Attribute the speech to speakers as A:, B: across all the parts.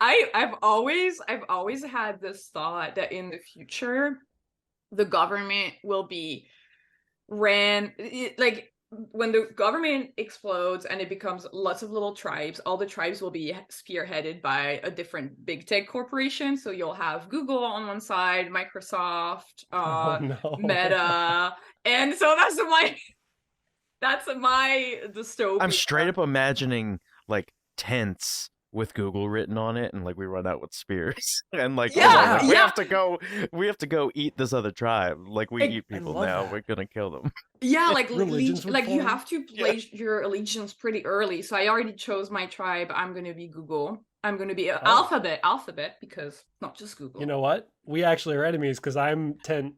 A: I've always had this thought that in the future the government will be like when the government explodes and it becomes lots of little tribes, all the tribes will be spearheaded by a different big tech corporation. So you'll have Google on one side, Microsoft,
B: Oh no.
A: Meta, and so that's my dystopia.
C: I'm straight up imagining like tents with Google written on it, and like we run out with spears, and like oh my
A: Yeah,
C: god,
A: yeah.
C: we have to go eat this other tribe. Like we eat
B: I
C: people
B: love
C: now,
B: that.
C: we're gonna kill them.
A: Yeah, like
B: Religions would
A: like you
B: form.
A: have to
C: Yeah.
A: place your allegiance pretty early. So I already chose my tribe. I'm gonna be Google. I'm gonna be
B: Oh,
A: alphabet because not just
B: you
A: Google.
B: know what? We actually are enemies because I'm 10.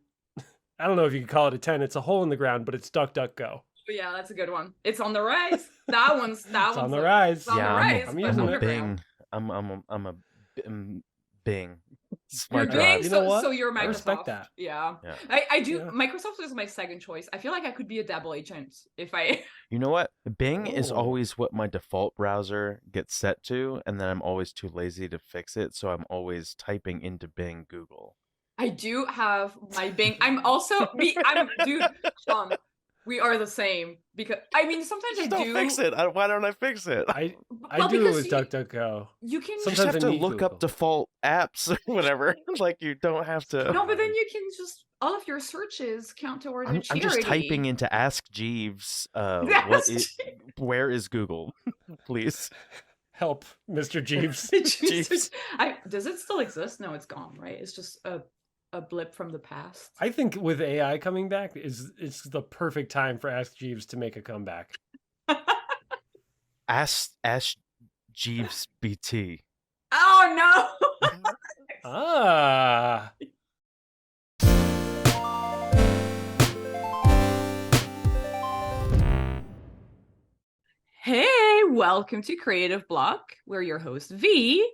B: I don't know if you could call it a 10. It's a hole in the ground, but it's duck, duck, go.
A: But yeah, that's a good one. It's on the rise. That one's
B: It's on the rise.
A: it's on the
C: Yeah,
A: rise,
B: I'm
A: but
B: using
C: I'm a
B: it.
A: underground.
C: Bing. I'm a Bing. It's my
A: You're Bing,
C: drive.
B: You know what?
A: so you're
B: I respect
A: Microsoft.
B: that.
A: Yeah.
C: Yeah.
A: I do
B: Yeah.
A: Microsoft is my second choice. I feel like I could be a double agent if I
C: You know what? Bing is
B: Oh.
C: always what my default browser gets set to, and then I'm always too lazy to fix it, so I'm always typing into Bing Google.
A: I do have my Bing. I'm also me. I'm dude, Sean. We are the same because I mean sometimes I
C: Just don't
A: do.
C: fix it. Why don't I fix it?
B: I
A: Well,
B: do it
A: because
B: with duck, duck, go.
A: you can
C: You just
B: Sometimes
C: have
B: I
C: to
B: need
C: look up
B: Google.
C: default apps or whatever. Like you don't have to.
A: no, but then you can just all of your searches count towards a
C: I'm just typing
A: charity.
C: into Ask Jeeves.
A: That's
C: Where is Google? Please.
B: Help, Mr. Jeeves.
A: Jesus. Does it still exist? No, it's gone, right? It's just a blip from the past.
B: I think with AI coming back, it's the perfect time for Ask Jeeves to make a comeback.
C: Ask Jeeves BT.
A: Oh no!
B: Ah.
A: Hey, welcome to Creative Block. We're your host V.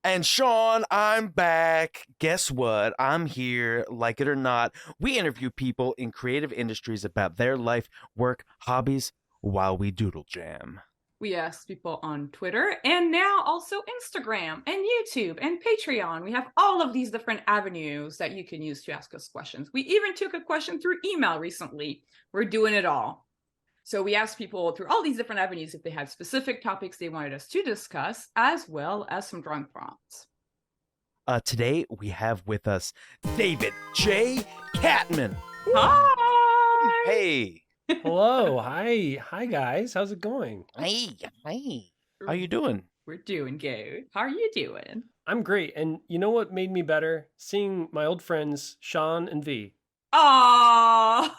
C: And Sean, I'm back. Guess what? I'm here, like it or not. We interview people in creative industries about their life, work, hobbies, while we doodle jam.
A: We ask people on Twitter and now also Instagram and YouTube and Patreon. We have all of these different avenues that you can use to ask us questions. We even took a question through email recently. We're doing it all. So we asked people through all these different avenues if they had specific topics they wanted us to discuss, as well as some drawing prompts.
C: Today we have with us David J. Catman.
A: Hi!
C: Hey.
B: Hello. Hi. Hi, guys. How's it going?
C: Hey. How you doing?
A: We're doing good. How are you doing?
B: I'm great. And you know what made me better? Seeing my old friends, Sean and V,
A: Aww!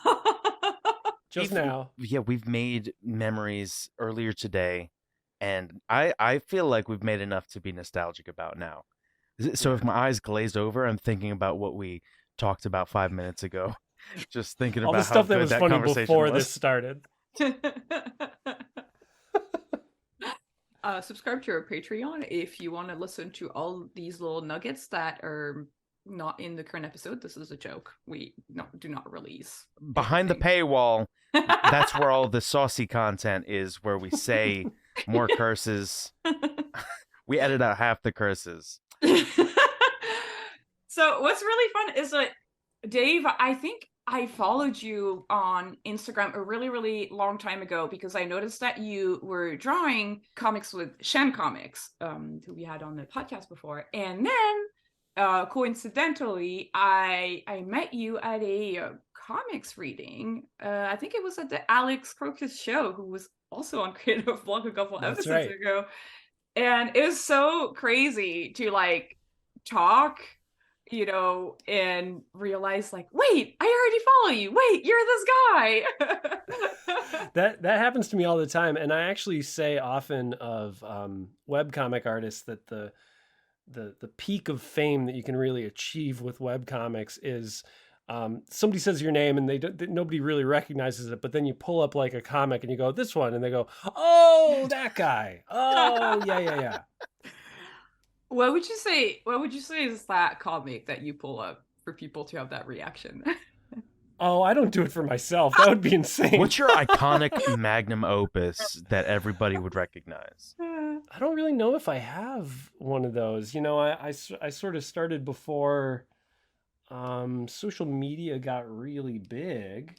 B: just now.
C: Yeah, we've made memories earlier today, and I feel like we've made enough to be nostalgic about now. So if my eyes glaze over, I'm thinking about what we talked about 5 minutes ago. Just thinking
B: All
C: about
B: the stuff
C: how
B: that
C: good
B: was
C: that
B: funny
C: conversation
B: before
C: was.
B: this started.
A: Subscribe to our Patreon if you want to listen to all these little nuggets that are not in the current episode. This is a joke. We do not release
C: Behind the paywall, that's where all the saucy content is, where we say more curses. We edit out half the curses.
A: So what's really fun is that Dave, I think I followed you on Instagram a really, really long time ago because I noticed that you were drawing comics with Shen Comics, who we had on the podcast before. And then coincidentally, I met you at a comics reading. I think it was at the Alex Crocus show, who was also on Creative Blog a couple
B: That's
A: episodes
B: right.
A: ago. And it was so crazy to like talk, and realize like, wait, I already follow you. Wait, you're this guy.
B: That happens to me all the time, and I actually say often of webcomic artists that the peak of fame that you can really achieve with webcomics is somebody says your name and nobody really recognizes it, but then you pull up like a comic and you go, this one, and they go, oh, that guy. Oh, yeah.
A: What would you say is that comic that you pull up for people to have that reaction?
B: Oh, I don't do it for myself. That would be insane.
C: What's your iconic magnum opus that everybody would recognize?
B: I don't really know if I have one of those. You know, I sort of started before social media got really big.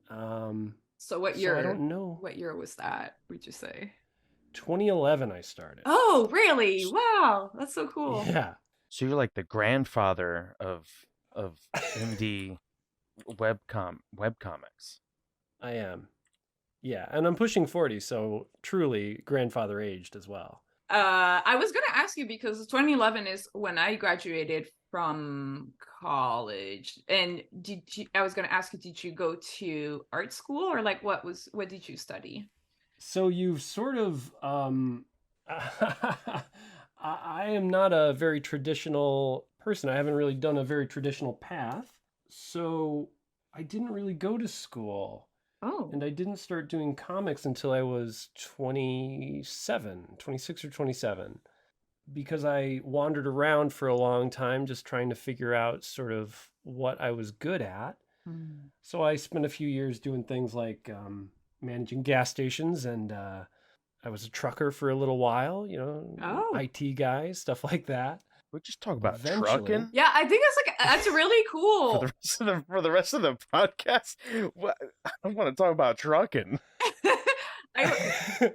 A: So
B: So I don't know.
A: what year was that, would you say?
B: 2011 I started.
A: Oh, really? Wow, that's so cool.
B: Yeah.
C: So you're like the grandfather of indie webcomics.
B: I am. Yeah, and I'm pushing 40, so truly grandfather aged as well.
A: I was gonna ask you because 2011 is when I graduated from college. And I was gonna ask you, did you go to art school, or like what did you study?
B: So you've sort of I am not a very traditional person. I haven't really done a very traditional path. So I didn't really go to school.
A: Oh.
B: And I didn't start doing comics until I was 26 or 27, because I wandered around for a long time just trying to figure out sort of what I was good at.
A: Hmm.
B: So I spent a few years doing things like managing gas stations, and I was a trucker for a little while, you know,
A: Oh.
B: IT guy, stuff like that.
C: We just talk about
B: Eventually,
C: trucking
A: Yeah, I think that's really
C: for the
A: cool.
C: rest of the podcast. What? I want to talk about trucking.
A: I,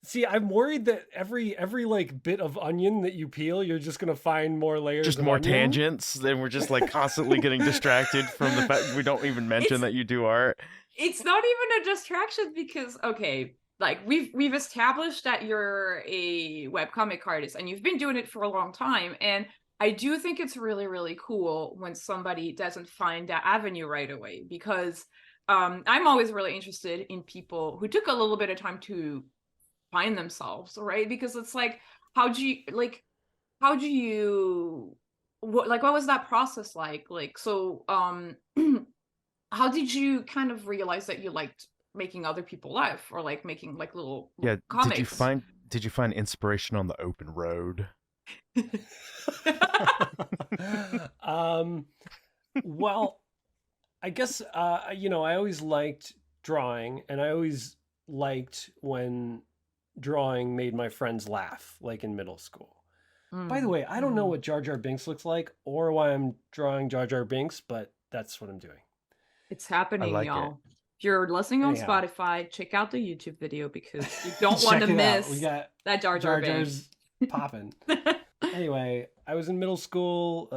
B: see, I'm worried that every like bit of onion that you peel, you're just gonna find more layers.
C: Just
B: of
C: more
B: onion.
C: tangents. Then we're just like constantly getting distracted from the fact we don't even mention that you do art.
A: it's not even a distraction because, okay, like we've established that you're a webcomic artist and you've been doing it for a long time, and I do think it's really, really cool when somebody doesn't find that avenue right away, because I'm always really interested in people who took a little bit of time to find themselves, right? Because it's like, how do you what was that process like? So how did you kind of realize that you liked making other people laugh, or like making like little
C: Yeah.
A: comics?
C: Did you find inspiration on the open road?
B: um, well, I guess you know, I always liked drawing, and I always liked when drawing made my friends laugh, like in middle school. By the way, I don't know what Jar Jar Binks looks like or why I'm drawing Jar Jar Binks, but that's what I'm doing.
A: It's
C: I
A: happening,
C: like it.
A: y'all. If you're listening on
B: Anyhow,
A: Spotify, check out the YouTube video because you don't want
B: check
A: to
B: it out. We
A: miss
B: got
A: that Jar Jar Binks.
B: Jar's popping. Anyway, I was in middle school,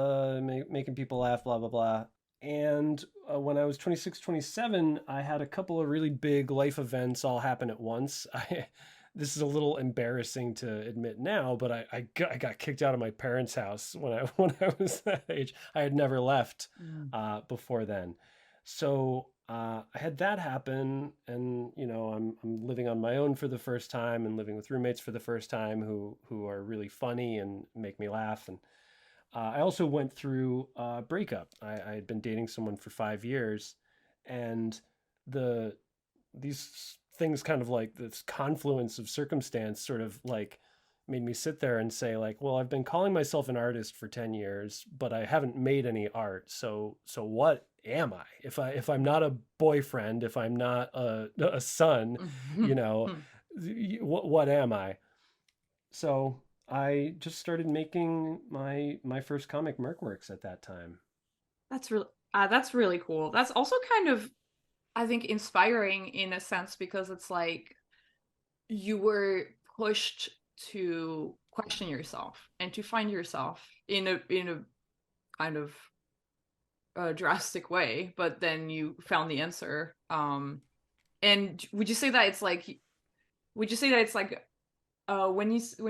B: making people laugh, blah, blah, blah. And when I was 26, 27, I had a couple of really big life events all happen at once. This is a little embarrassing to admit now, but I got kicked out of my parents' house when I was that age. I had never left before then. So I had that happen, and you know, I'm living on my own for the first time, and living with roommates for the first time who are really funny and make me laugh. And I also went through a breakup. I had been dating someone for 5 years, and these things, kind of like this confluence of circumstance, sort of like made me sit there and say, like, well, I've been calling myself an artist for 10 years, but I haven't made any art. So what am I? If I'm not a boyfriend, if I'm not a son, you know, what am I? So I just started making my first comic, Mercworks, at that time.
A: That's really cool. That's also kind of, I think, inspiring in a sense, because it's like you were pushed to question yourself and to find yourself in a kind of drastic way, but then you found the answer. And would you say that it's like when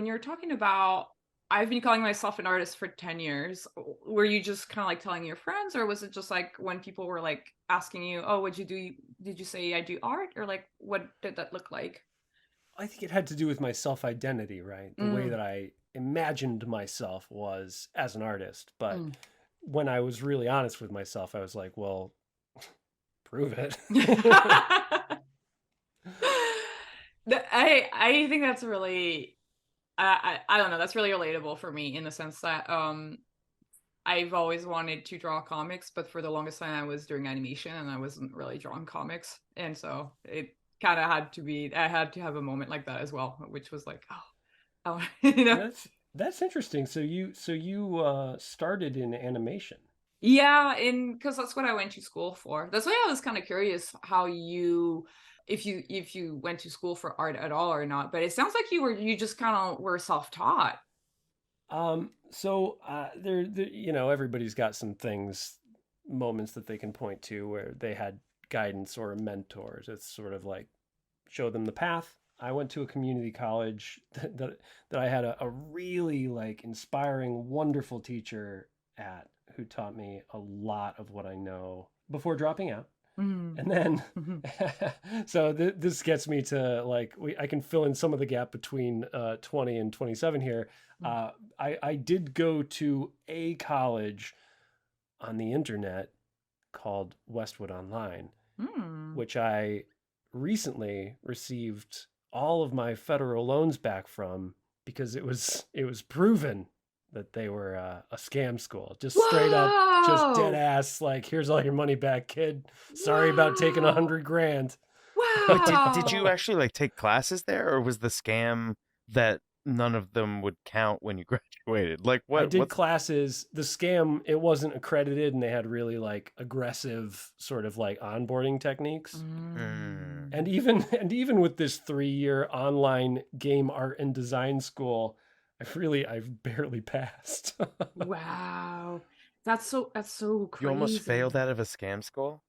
A: you're talking about, I've been calling myself an artist for 10 years, were you just kind of like telling your friends, or was it just like when people were like asking you, oh, what'd you do? Did you say I do art? Or like, what did that look like?
B: I think it had to do with my self-identity, right? The way that I imagined myself was as an artist. But when I was really honest with myself, I was like, well, prove it.
A: I think that's really, I don't know, that's really relatable for me, in the sense that I've always wanted to draw comics, but for the longest time I was doing animation and I wasn't really drawing comics, and so it kind of had to be. I had to have a moment like that as well, which was like, oh, you know.
B: That's interesting. So you started in animation.
A: Yeah, because that's what I went to school for. That's why I was kind of curious how if you went to school for art at all or not. But it sounds like you just kind of were self-taught.
B: So you know, everybody's got some moments that they can point to where they had guidance or mentors. It's sort of like show them the path. I went to a community college that I had a really like inspiring, wonderful teacher at who taught me a lot of what I know before dropping out.
A: Mm.
B: And then, so this gets me to like, I can fill in some of the gap between 20 and 27 here. I did go to a college on the internet called Westwood Online, which I recently received all of my federal loans back from because it was proven that they were a scam school. Just straight up, just dead ass, like, here's all your money back, kid. Sorry about taking $100,000.
A: Wow.
C: Did you actually like take classes there, or was the scam that none of them would count when you graduated? Like what?
B: I did classes. The scam, it wasn't accredited, and they had really like aggressive sort of like onboarding techniques. And even with this 3-year online game art and design school, I've barely passed.
A: Wow. That's so crazy.
C: You almost failed out of a scam school?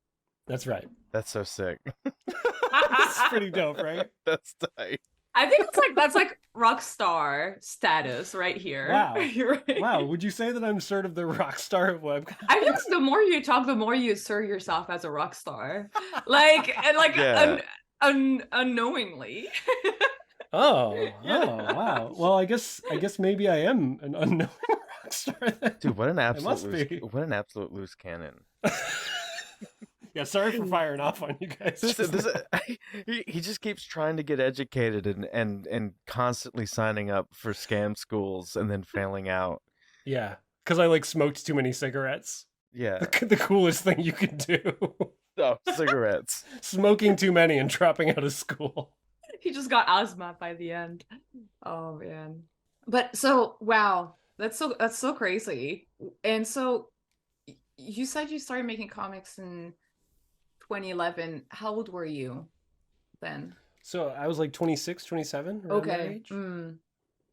B: That's right.
C: That's so sick.
B: That's pretty dope, right?
C: That's tight.
A: I think that's like rock star status right here.
B: Wow.
A: Right?
B: Wow. Would you say that I'm sort of the rock star of webcomics?
A: I think the more you talk, the more you assert yourself as a rock star. Like, and like
C: Yeah.
A: unknowingly.
B: Oh, wow. Well, I guess maybe I am an unknown rock star then.
C: Dude, what an absolute loose cannon.
B: Yeah, sorry for firing off on you guys.
C: He just keeps trying to get educated and constantly signing up for scam schools and then failing out.
B: Yeah, because I like smoked too many cigarettes.
C: Yeah.
B: The coolest thing you can do.
C: Oh, cigarettes.
B: Smoking too many and dropping out of school.
A: He just got asthma by the end. Oh man. But so wow, that's so crazy. And so you said you started making comics in 2011. How old were you then?
B: So I was like 26, 27 around that age.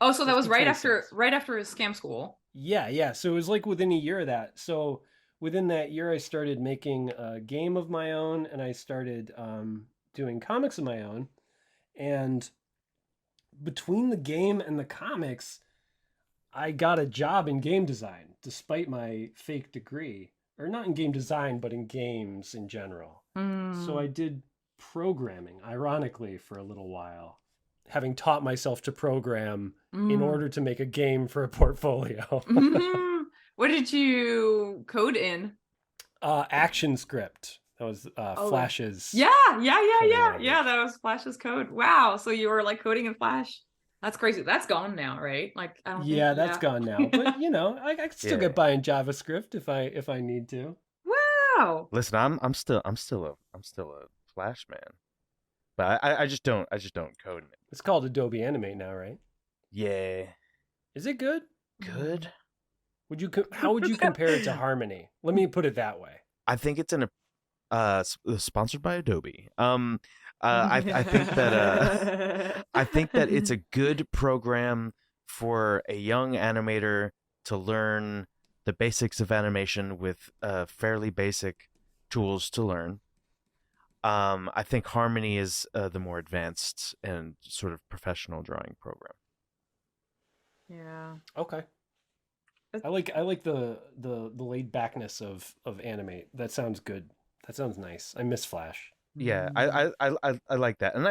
A: Oh, so that was right
B: 26.
A: after scam school.
B: Yeah. So it was like within a year of that. So within that year, I started making a game of my own, and I started doing comics of my own. And between the game and the comics, I got a job in game design, despite my fake degree. Or not in game design, but in games in general. So I did programming, ironically, for a little while, having taught myself to program in order to make a game for a portfolio.
A: What did you code in?
B: ActionScript. That was Flash's.
A: Yeah. That was Flash's code. Wow. So you were like coding in Flash. That's crazy. That's gone now, right? Like, I don't.
B: Yeah, that's gone now. But you know, I can still get by in JavaScript if I need to.
A: Wow.
C: Listen, I'm still a Flash man, but I just don't code in it.
B: It's called Adobe Animate now, right?
C: Yeah.
B: Is it good?
C: Good.
B: How would you compare it to Harmony? Let me put it that way.
C: I think it's sponsored by Adobe. I think that I think that it's a good program for a young animator to learn the basics of animation with fairly basic tools to learn. I think Harmony is the more advanced and sort of professional drawing program.
A: Yeah.
B: Okay. I like the laid backness of Animate. That sounds good. That sounds nice. I miss Flash.
C: Yeah, I like that, and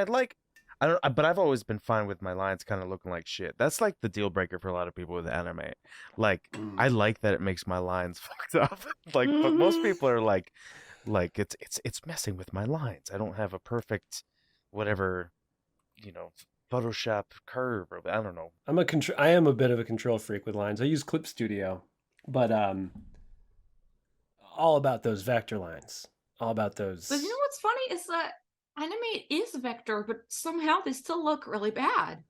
C: but I've always been fine with my lines kind of looking like shit. That's like the deal breaker for a lot of people with anime. Like, I like that it makes my lines fucked up. Like, but most people are like it's messing with my lines. I don't have a perfect whatever, Photoshop curve, or I don't know.
B: I am a bit of a control freak with lines. I use Clip Studio, but all about those vector lines. All about those.
A: But you know what's funny is that Animate is vector, but somehow they still look really bad.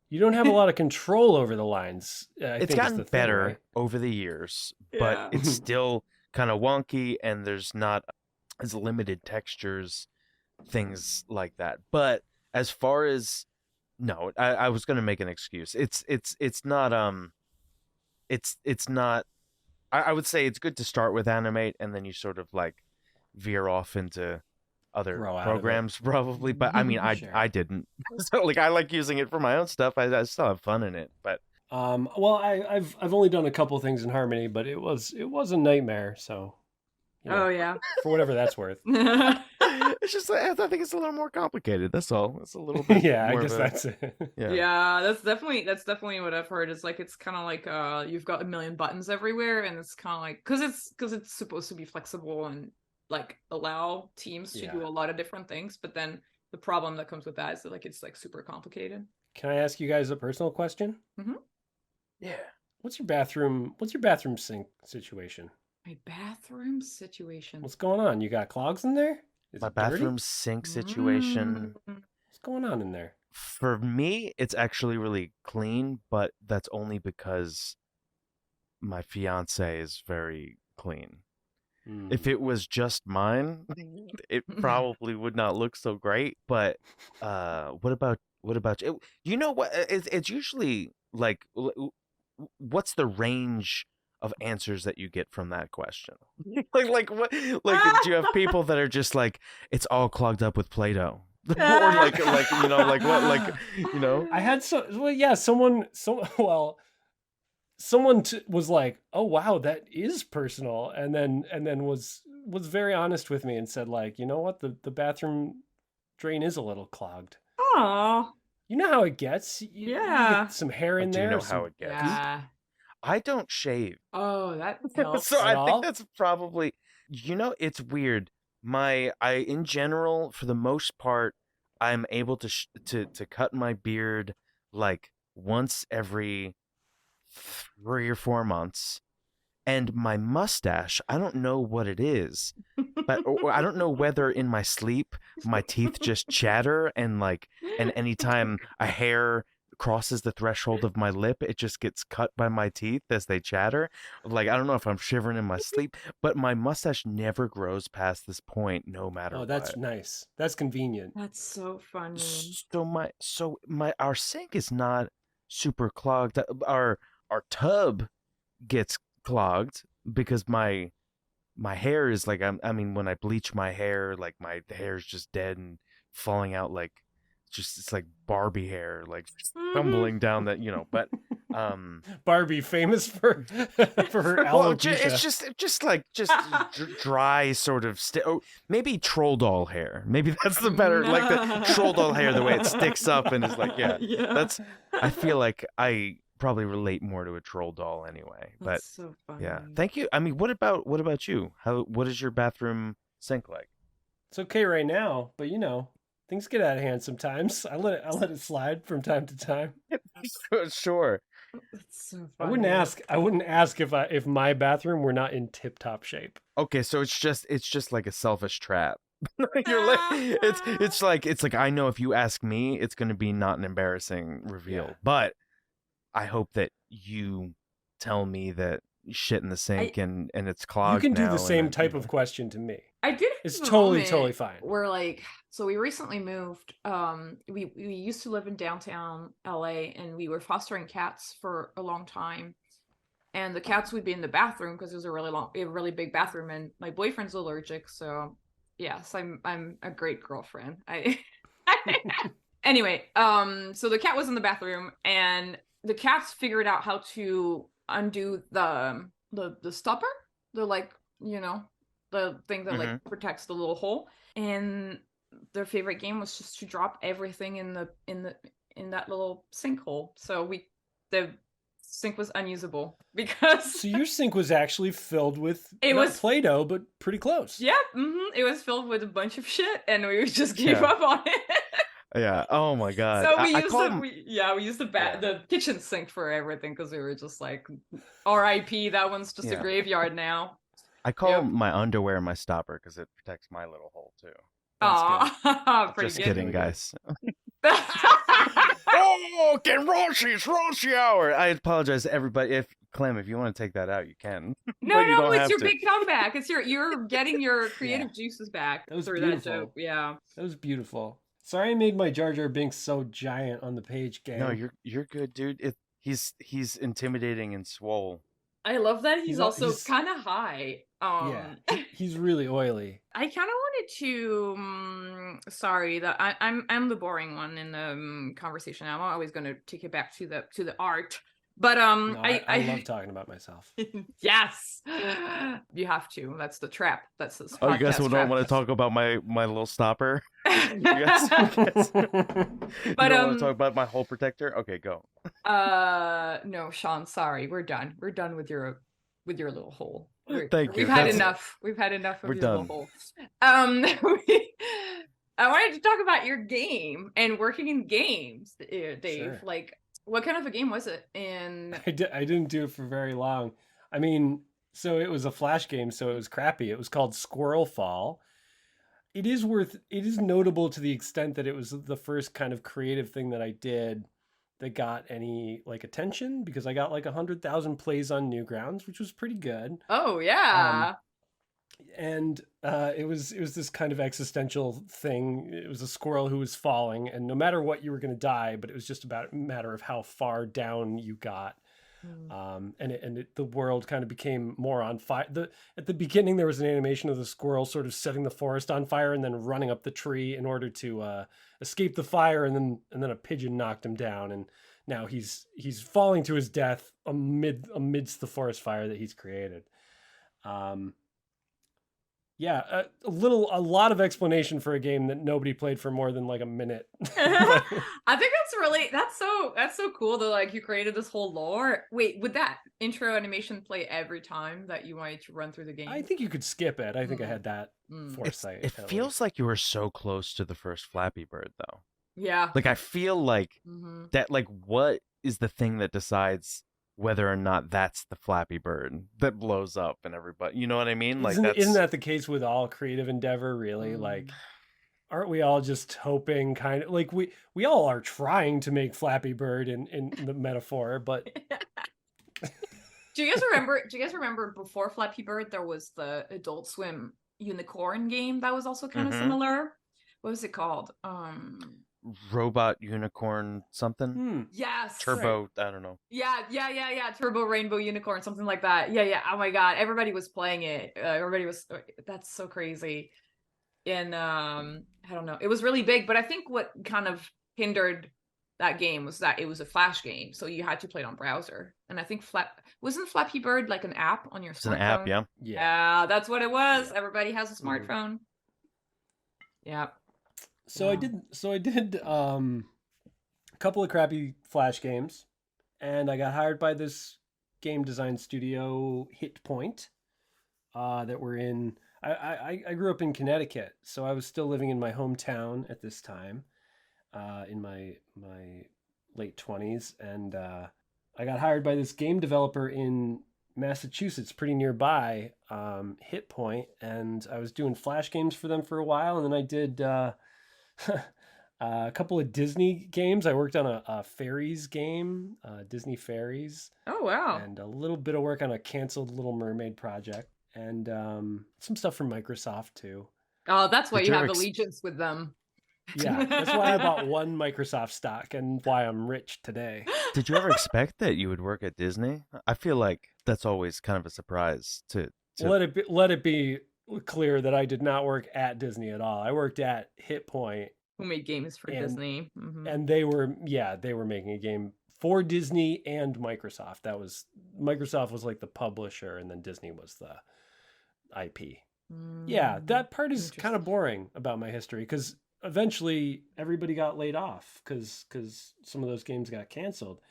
B: You don't have a lot of control over the lines. I
C: It's
B: think is
C: gotten
B: the thing,
C: better
B: right?
C: over the years, but
A: Yeah.
C: it's still kind of wonky, and there's not as limited textures, things like that. But as far as no, I was gonna make an excuse. It's not it's not. I would say it's good to start with animate, and then you sort of like veer off into other
B: Grow out of it.
C: programs probably. But I mean,
B: Sure.
C: I didn't. So like I like using it for my own stuff. I still have fun in it, but
B: Well, I've only done a couple things in Harmony, but it was a nightmare. So, you know,
A: Oh yeah.
B: for whatever that's worth.
C: it's just I think it's a little more complicated. That's all. It's a little bit.
B: Yeah, I
C: more
B: guess
C: of a,
B: that's it.
C: yeah.
A: Yeah, that's definitely what I've heard. It's like it's kind of like you've got a million buttons everywhere, and it's kind of like because it's supposed to be flexible and like allow teams to do
B: Yeah.
A: a lot of different things, but then the problem that comes with that is that like it's like super complicated.
B: Can I ask you guys a personal question?
C: Yeah.
B: What's your bathroom sink situation?
A: My bathroom situation.
B: What's going on? You got clogs in there? Is
C: My
B: it dirty?
C: bathroom sink situation.
B: What's going on in there?
C: For me, it's actually really clean, but that's only because my fiance is very clean. If it was just mine, it probably would not look so great. But what about you? You know what? It's usually like, what's the range of answers that you get from that question? like what? Like, do you have people that are just like, it's all clogged up with Play-Doh? Or like you know, like what, like, you know?
B: I had someone was like, "Oh wow, that is personal," and then was very honest with me and said like, "You know what, the bathroom drain is a little clogged.
A: Oh
B: You know how it gets. You
A: yeah.
B: get some hair
C: I
B: in
C: do
B: there.
C: know
B: some
C: how it gets.
A: Yeah.
C: I don't shave.
A: Oh, that helps.
C: So
B: At
C: I
B: all?
C: think that's probably, you know, it's weird. In general, for the most part, I'm able to cut my beard like once every 3 or 4 months, and my mustache, I don't know what it is, but or I don't know whether in my sleep my teeth just chatter, and anytime a hair crosses the threshold of my lip, it just gets cut by my teeth as they chatter. Like, I don't know if I'm shivering in my sleep, but my mustache never grows past this point, no matter
B: Oh,
C: what.
B: that's nice. That's convenient.
A: That's so funny.
C: Our sink is not super clogged. Our tub gets clogged because my hair is like, I mean, when I bleach my hair, like my hair is just dead and falling out, like it's like Barbie hair, like tumbling down that, you know. But
B: Barbie, famous for her
C: well,
B: alopecia.
C: it's just dry sort of maybe troll doll hair. Maybe that's the better, like the troll doll hair, the way it sticks up and is like, yeah. That's, I feel like I probably relate more to a troll doll anyway. But
A: That's so funny.
C: yeah, thank you. I mean, what about you? What is your bathroom sink like?
B: It's okay right now, but you know, things get out of hand sometimes. I let it slide from time to time.
C: Sure.
A: That's so
B: I
A: funny.
B: wouldn't ask if my bathroom were not in tip-top shape.
C: Okay, so it's just like a selfish trap. You're like, it's like, I know if you ask me, it's going to be not an embarrassing reveal,
B: Yeah.
C: but I hope that you tell me that you shit in the sink and it's clogged.
B: You can do
C: now,
B: the same
C: and
B: type of question to me.
A: I did.
B: It's
A: have a
B: totally
A: moment
B: fine.
A: Where like, so we recently moved. We used to live in downtown LA, and we were fostering cats for a long time. And the cats would be in the bathroom because it was a really big bathroom, and my boyfriend's allergic. So yes, I'm a great girlfriend. Anyway, so the cat was in the bathroom, and the cats figured out how to undo the stopper, the, like, you know, the thing that like protects the little hole. And their favorite game was just to drop everything in that little sinkhole. So the sink was unusable because
B: So your sink was actually filled with
A: It
B: not
A: was-
B: Play-Doh, but pretty close.
A: yeah, it was filled with a bunch of shit, and we just gave up on it.
C: Yeah. Oh my god.
A: So we
C: I
A: used
C: call
A: we used the kitchen sink for everything because we were just like, R.I.P. That one's just a
C: Yeah.
A: graveyard now.
C: I call
A: Yep.
C: my underwear my stopper because it protects my little hole too.
B: That's good.
A: Aw, pretty
C: Just
A: good.
C: kidding,
B: Really good.
C: guys. Oh, get raunchy! It's raunchy hour. I apologize to everybody. If Clem, if you want to take that out, you can.
A: No,
C: But you don't
A: it's
C: have
A: your
C: to.
A: big comeback. It's you're getting your creative juices back
B: That was
A: through
B: beautiful.
A: that joke. Yeah.
B: That was beautiful. Sorry I made my Jar Jar Binks so giant on the page, gang.
C: No, you're good, dude. He's intimidating and swole.
A: I love that he's also
B: he's-
A: kind of high.
B: He's really oily.
A: I kind of wanted to. Sorry, that I'm the boring one in the conversation. I'm always going to take it back to the art. But
B: No, I love talking about myself.
A: Yes, you have to. That's the trap. That's the.
C: Oh, you guys
A: podcast
C: don't want to
A: trap.
C: talk about my little stopper? You guys,
A: But
C: you don't want to talk about my hole protector? Okay, go.
A: No, Sean. Sorry, we're done. We're done with your little hole.
C: Thank you.
A: We've had
C: That's-
A: enough. We've had enough of
C: We're
A: your
C: done.
A: little hole. I wanted to talk about your game and working in games, Dave.
B: Sure.
A: Like, what kind of a game was it? And
B: I didn't do it for very long. I mean, so it was a Flash game, so it was crappy. It was called Squirrel Fall. It is notable to the extent that it was the first kind of creative thing that I did that got any like attention, because I got like 100,000 plays on Newgrounds, which was pretty good.
A: oh yeah,
B: And it was this kind of existential thing. It was a squirrel who was falling, and no matter what, you were going to die, but it was just about a matter of how far down you got. The world kind of became more on fire. At the beginning, there was an animation of the squirrel sort of setting the forest on fire and then running up the tree in order to escape the fire, and then a pigeon knocked him down, and now he's falling to his death amidst the forest fire that he's created. Yeah, a lot of explanation for a game that nobody played for more than like a minute.
A: I think that's so cool that like you created this whole lore. Wait, would that intro animation play every time that you wanted to run through the game?
B: I think you could skip it. I think I had that foresight.
C: It feels like you were so close to the first Flappy Bird, though.
A: Yeah.
C: Like I feel like that. Like, what is the thing that decides whether or not that's the Flappy Bird that blows up and everybody? You know what I mean? Like,
B: isn't that the case with all creative endeavor? Really, like, aren't we all just hoping? Kind of like we all are trying to make Flappy Bird in the metaphor, but.
A: Do you guys remember before Flappy Bird there was the Adult Swim unicorn game that was also kind of similar? What was it called?
C: Robot Unicorn something?
A: Yes.
C: Turbo, I don't know.
A: Yeah. Turbo Rainbow Unicorn, something like that. Yeah. Oh my god, everybody was playing it. That's so crazy. And I don't know. It was really big, but I think what kind of hindered that game was that it was a Flash game, so you had to play it on browser. And I think wasn't Flappy Bird like an app on your smartphone?
C: It's an app, yeah.
A: Yeah, that's what it was.
B: Yeah.
A: Everybody has a smartphone. Yeah.
B: So I did a couple of crappy Flash games, and I got hired by this game design studio, Hit Point, that were in. I grew up in Connecticut, so I was still living in my hometown at this time, in my late 20s, and I got hired by this game developer in Massachusetts, pretty nearby, Hit Point, and I was doing Flash games for them for a while, and then I did. A couple of Disney games. I worked on a fairies game, Disney Fairies.
A: Oh wow.
B: And a little bit of work on a canceled Little Mermaid project, and some stuff from Microsoft too.
A: Oh, that's why
C: Did
A: you
C: you
A: have
C: ever
A: allegiance with them.
B: Yeah, that's why I bought one Microsoft stock and why I'm rich today.
C: Did you ever expect that you would work at Disney? I feel like that's always kind of a surprise to...
B: Let it be clear that I did not work at Disney at all. I worked at Hit Point,
A: Who made games for Disney.
B: and they were making a game for Disney and Microsoft. Microsoft was like the publisher, and then Disney was the IP. Yeah, that part is kind of boring about my history, because eventually everybody got laid off because some of those games got canceled.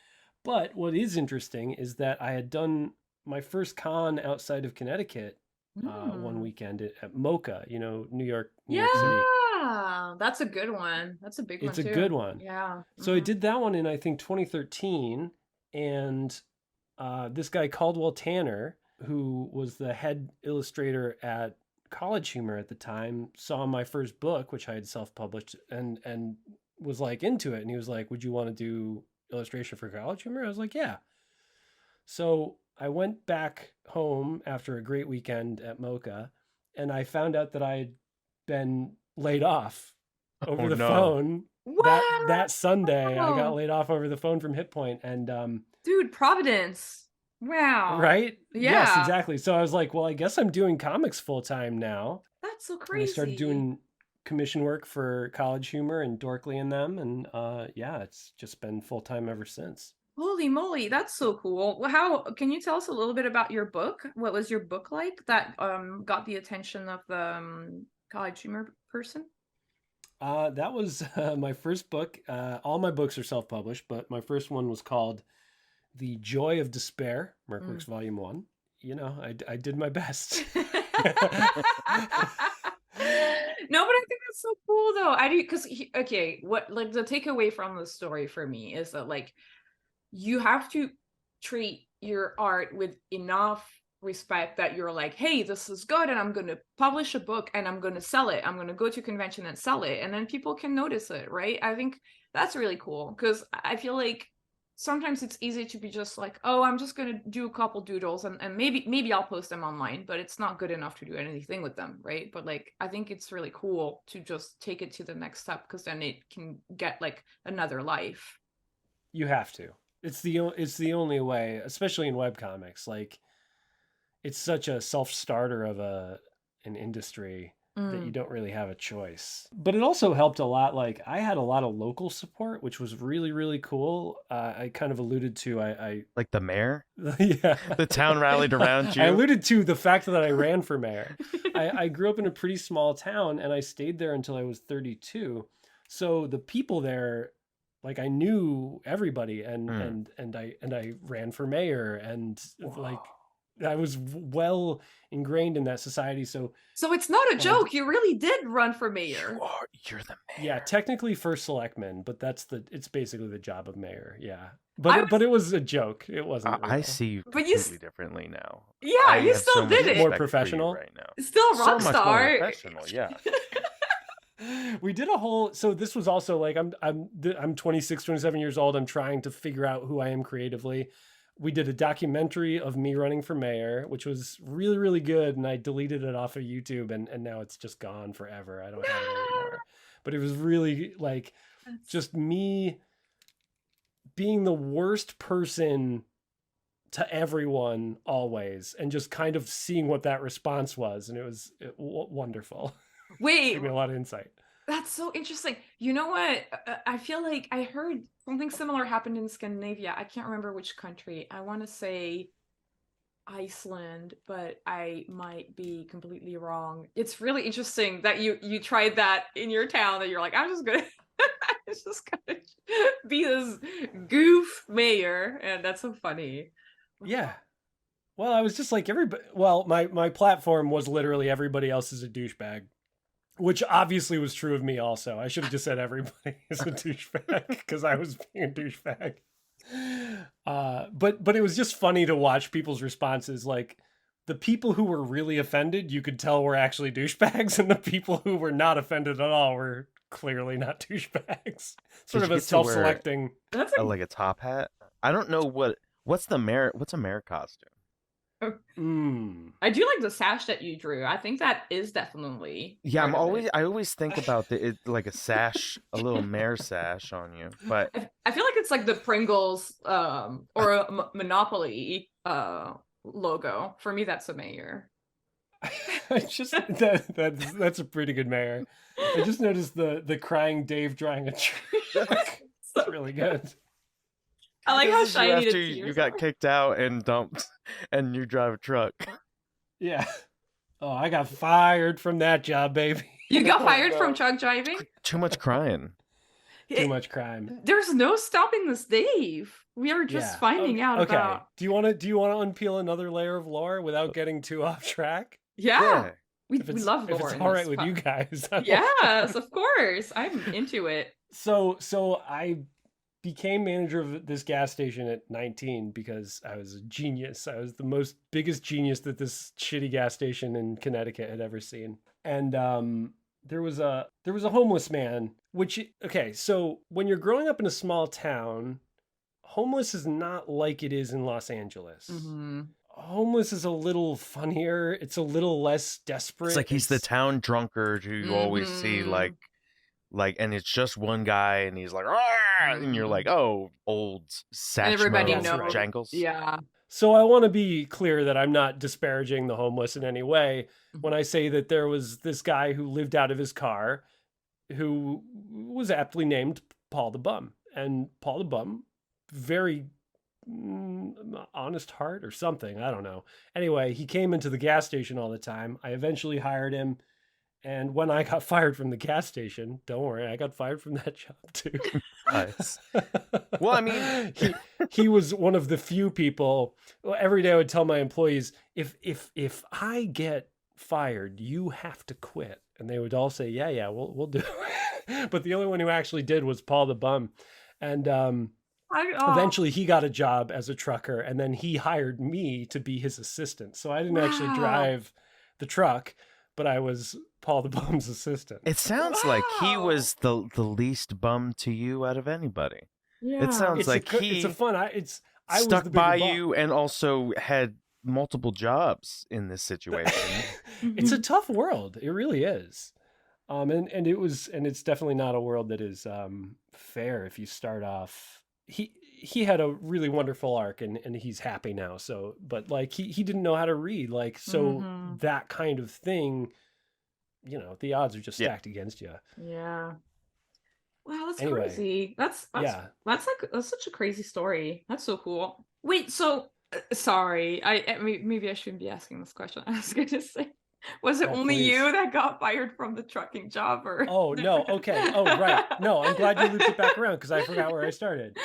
B: But what is interesting is that I had done my first con outside of Connecticut one weekend at MoCA, New York City.
A: Yeah, that's a good one. That's a big one.
B: It's a
A: too.
B: good one.
A: Yeah.
B: So I did that one in, I think, 2013, and this guy Caldwell Tanner, who was the head illustrator at College Humor at the time saw my first book, which I had self-published, and was like into it. And he was like, "Would you want to do illustration for College Humor?" I was like, "Yeah." So I went back home after a great weekend at Mocha, and I found out that I had been laid off over
C: Oh
B: the
C: no.
B: phone. That Sunday, I got
A: Wow.
B: laid off over the phone from Hit Point, and
A: Dude, Providence. Wow.
B: right? Yes,
A: Yeah.
B: exactly. So I was like, well, I guess I'm doing comics full time now.
A: That's so
B: And I
A: crazy.
B: started doing commission work for College Humor and Dorkly and them, and yeah, it's just been full time ever since.
A: Holy moly, that's so cool. Well, how can you tell us a little bit about your book? What was your book like that got the attention of the College Humor person?
B: That was my first book. All my books are self published, but my first one was called The Joy of Despair, Mercworks Volume 1. You know, I did my best.
A: No, but I think that's so cool though. I do because okay, what like the takeaway from the story for me is that like you have to treat your art with enough respect that you're like, hey, this is good, and I'm going to publish a book and I'm going to sell it. I'm going to go to a convention and sell it, and then people can notice it, right? I think that's really cool because I feel like sometimes it's easy to be just like, oh, I'm just going to do a couple doodles and maybe I'll post them online, but it's not good enough to do anything with them, right? But like I think it's really cool to just take it to the next step because then it can get like another life.
B: You have to. It's the only way, especially in webcomics. Like, it's such a self-starter of an industry that you don't really have a choice. But it also helped a lot. Like, I had a lot of local support, which was really, really cool. I kind of alluded to, I
C: Like the mayor?
B: yeah.
C: The town rallied around you?
B: I alluded to the fact that I ran for mayor. I grew up in a pretty small town, and I stayed there until I was 32. So the people there, like, I knew everybody, and I ran for mayor, and like I was well ingrained in that society. So
A: it's not a joke. You really did run for mayor.
C: You're the mayor.
B: yeah, technically first selectman, but it's basically the job of mayor. Yeah. But it was a joke. It wasn't real.
C: I see you
A: But you
C: completely differently now.
A: Yeah,
C: I
A: you
C: have
A: still
C: so
A: did
C: much
A: it.
B: More
C: respect for you
B: professional?
C: right now.
A: Still a
C: So
A: rock
C: much more
A: star.
C: professional, yeah.
B: We did a whole, so this was also like, I'm 26, 27 years old. I'm trying to figure out who I am creatively. We did a documentary of me running for mayor, which was really, really good. And I deleted it off of YouTube, and now it's just gone forever. I don't have it anymore. But it was really like just me being the worst person to everyone always, and just kind of seeing what that response was. And it was wonderful.
A: Wait,
B: Gave me a lot of insight.
A: that's so interesting. You know what? I feel like I heard something similar happened in Scandinavia. I can't remember which country. I want to say Iceland, but I might be completely wrong. It's really interesting that you tried that in your town, that you're like, I'm just gonna be this goof mayor, and that's so funny.
B: Yeah. Well, I was just like everybody. Well, my platform was literally everybody else is a douchebag, which obviously was true of me also. I should have just said everybody is a douchebag because I was being a douchebag. But it was just funny to watch people's responses. Like, the people who were really offended, you could tell were actually douchebags, and the people who were not offended at all were clearly not douchebags. Sort of a self-selecting.
A: That's
C: like a top hat. I don't know what's a mayor costume.
A: I do like the sash that you drew. I think that is definitely.
C: Yeah,
A: I
C: I always think about it like a sash, a little mayor sash on you. But
A: I feel like it's like the Pringles or a Monopoly logo. For me, that's a mayor.
B: Just that's a pretty good mayor. I just noticed the crying Dave drawing a truck. It's really good.
A: I like how
C: this is you
A: shiny the
C: after
A: tears
C: you got kicked out and dumped, and you drive a truck.
B: Yeah. Oh, I got fired from that job, baby.
A: You got fired from truck driving?
C: Too much crying.
B: Too much crime.
A: There's no stopping this, Dave. We are just finding out about.
B: Do you want to unpeel another layer of lore without getting too off track?
A: Yeah. We love
B: if
A: lore.
B: it's all right with you guys.
A: Yes, of course. I'm into it.
B: So I became manager of this gas station at 19 because I was a genius. I was the biggest genius that this shitty gas station in Connecticut had ever seen. And there was a homeless man, which, okay, so when you're growing up in a small town, homeless is not like it is in Los Angeles.
A: Mm-hmm.
B: Homeless is a little funnier. It's a little less desperate.
C: It's like he's the town drunkard who you always see, like, and it's just one guy, and he's like, "Arr!" And you're like, oh, old Satchmo
A: Everybody knows.
C: Jangles.
A: Yeah.
B: So I want to be clear that I'm not disparaging the homeless in any way when I say that there was this guy who lived out of his car who was aptly named Paul the Bum. And Paul the Bum, very honest heart or something, I don't know. Anyway, he came into the gas station all the time. I eventually hired him. And when I got fired from the gas station, don't worry, I got fired from that job too.
C: Nice. Well, I mean,
B: he was one of the few people. Well, every day I would tell my employees, if I get fired, you have to quit. And they would all say, yeah, we'll do it. But the only one who actually did was Paul the Bum. And eventually he got a job as a trucker, and then he hired me to be his assistant. So I didn't actually drive the truck, but I was Paul the Bum's assistant.
C: It sounds like he was the least bum to you out of anybody.
A: Yeah.
C: It sounds like he stuck by you and also had multiple jobs in this situation.
B: It's a tough world. It really is. And it's definitely not a world that is fair if you start off. He had a really wonderful arc, and he's happy now. So, but like he didn't know how to read, like, so that kind of thing, you know, the odds are just stacked against you.
A: Yeah. Wow, that's crazy. That's such a crazy story. That's so cool. Wait, so sorry, maybe I shouldn't be asking this question. I was going to say, was it only you that got fired from the trucking job, or?
B: Oh no, okay. Oh right. No, I'm glad you looped it back around because I forgot where I started.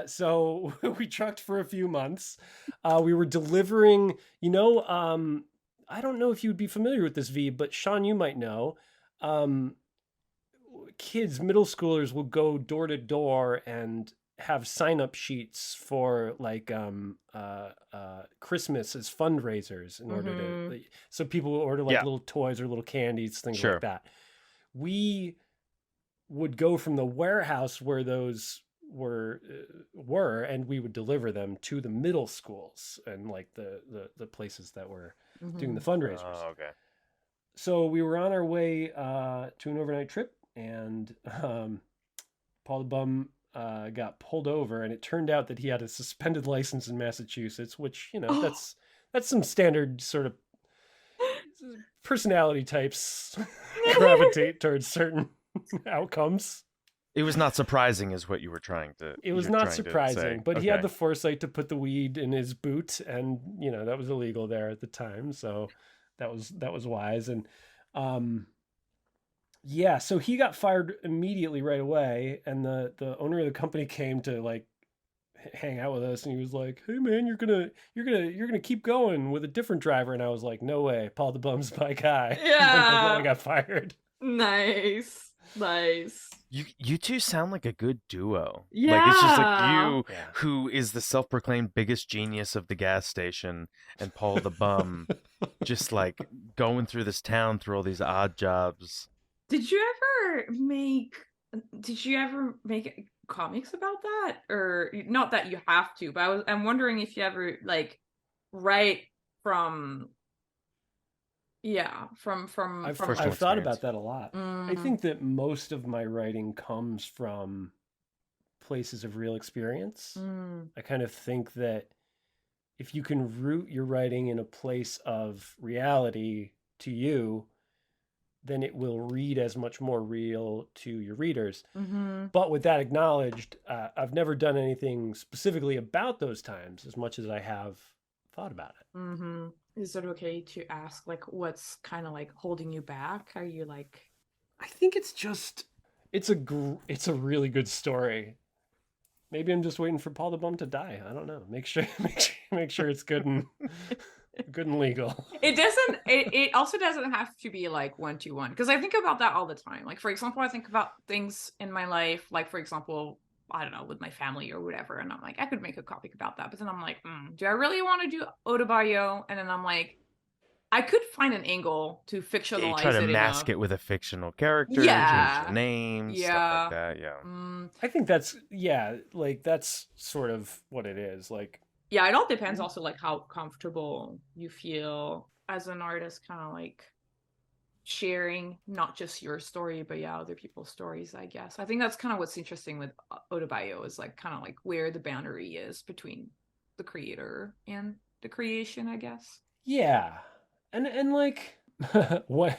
B: So we trucked for a few months. We were delivering, I don't know if you'd be familiar with this, V, but Sean, you might know. Kids, middle schoolers will go door to door and have sign-up sheets for like Christmas as fundraisers in order to, so people will order like little toys or little candies, things like that. We would go from the warehouse where those were and we would deliver them to the middle schools and like the places that were doing the fundraisers.
C: Oh, okay.
B: So we were on our way to an overnight trip, and Paul the Bum got pulled over, and it turned out that he had a suspended license in Massachusetts, which, that's some standard sort of personality types gravitate towards certain outcomes.
C: It was not surprising, is what you were trying to.
B: It was not surprising, but he had the foresight to put the weed in his boot, and that was illegal there at the time, so that was wise. And so he got fired immediately right away, and the owner of the company came to like hang out with us, and he was like, "Hey man, you're gonna keep going with a different driver." And I was like, "No way, Paul the Bum's my guy."
A: Yeah.
B: I got fired.
A: Nice.
C: You two sound like a good duo.
A: Yeah.
C: Like, it's just like you, who is the self-proclaimed biggest genius of the gas station, and Paul the Bum just like going through this town through all these odd jobs.
A: Did you ever make comics about that? Or not that you have to, but I'm wondering if you ever like write from
B: I've thought about that a lot. I think that most of my writing comes from places of real experience. I kind of think that if you can root your writing in a place of reality to you, then it will read as much more real to your readers. But with that acknowledged, I've never done anything specifically about those times as much as I have thought about it.
A: Is it okay to ask like what's kind of like holding you back? Are you like?
B: I think it's just it's a really good story. Maybe I'm just waiting for Paul the Bum to die. I don't know. Make sure it's good and good and legal.
A: It also doesn't have to be like 1-to-1, because I think about that all the time. Like, for example, I think about things in my life, like for example, I don't know, with my family or whatever. And I'm like, I could make a comic about that. But then I'm like, do I really want to do Otobayo? And then I'm like, I could find an angle to
C: Yeah, you try
A: fictionalize
C: to
A: it
C: mask
A: enough.
C: it with a fictional character, change the
A: Yeah.
C: name, stuff like
A: Yeah.
C: that. Yeah.
B: I think that's, yeah, like that's sort of what it is. Like,
A: Yeah, it all depends also like how comfortable you feel as an artist, kind of like sharing not just your story, but yeah, other people's stories, I guess. I think that's kind of what's interesting with Otobayo is like kind of like where the boundary is between the creator and the creation, I guess.
B: yeah. And like when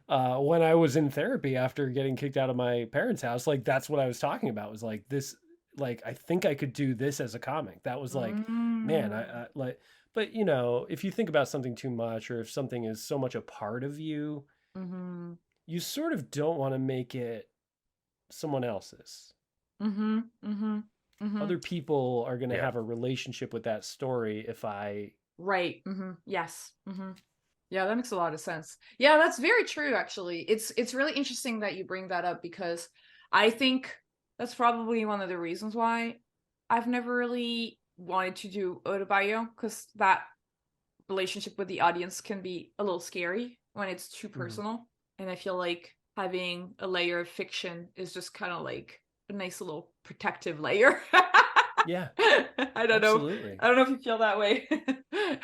B: when I was in therapy after getting kicked out of my parents' house, like that's what I was talking about, was like this, like I think I could do this as a comic. That was like, man, I like, but you know, if you think about something too much, or if something is so much a part of you,
A: Mm-hmm.
B: you sort of don't want to make it someone else's.
A: Mm-hmm. Mm-hmm. Mm-hmm.
B: Other people are going to
C: Yeah.
B: have a relationship with that story if I.
A: Right. Mm-hmm. Yes. Mm-hmm. Yeah, that makes a lot of sense. Yeah, that's very true, actually. It's really interesting that you bring that up, because I think that's probably one of the reasons why I've never really wanted to do Otobayo, because that relationship with the audience can be a little scary when it's too personal. And I feel like having a layer of fiction is just kind of like a nice little protective layer.
B: Yeah,
A: I don't know.
B: absolutely.
A: I don't know if you feel that way.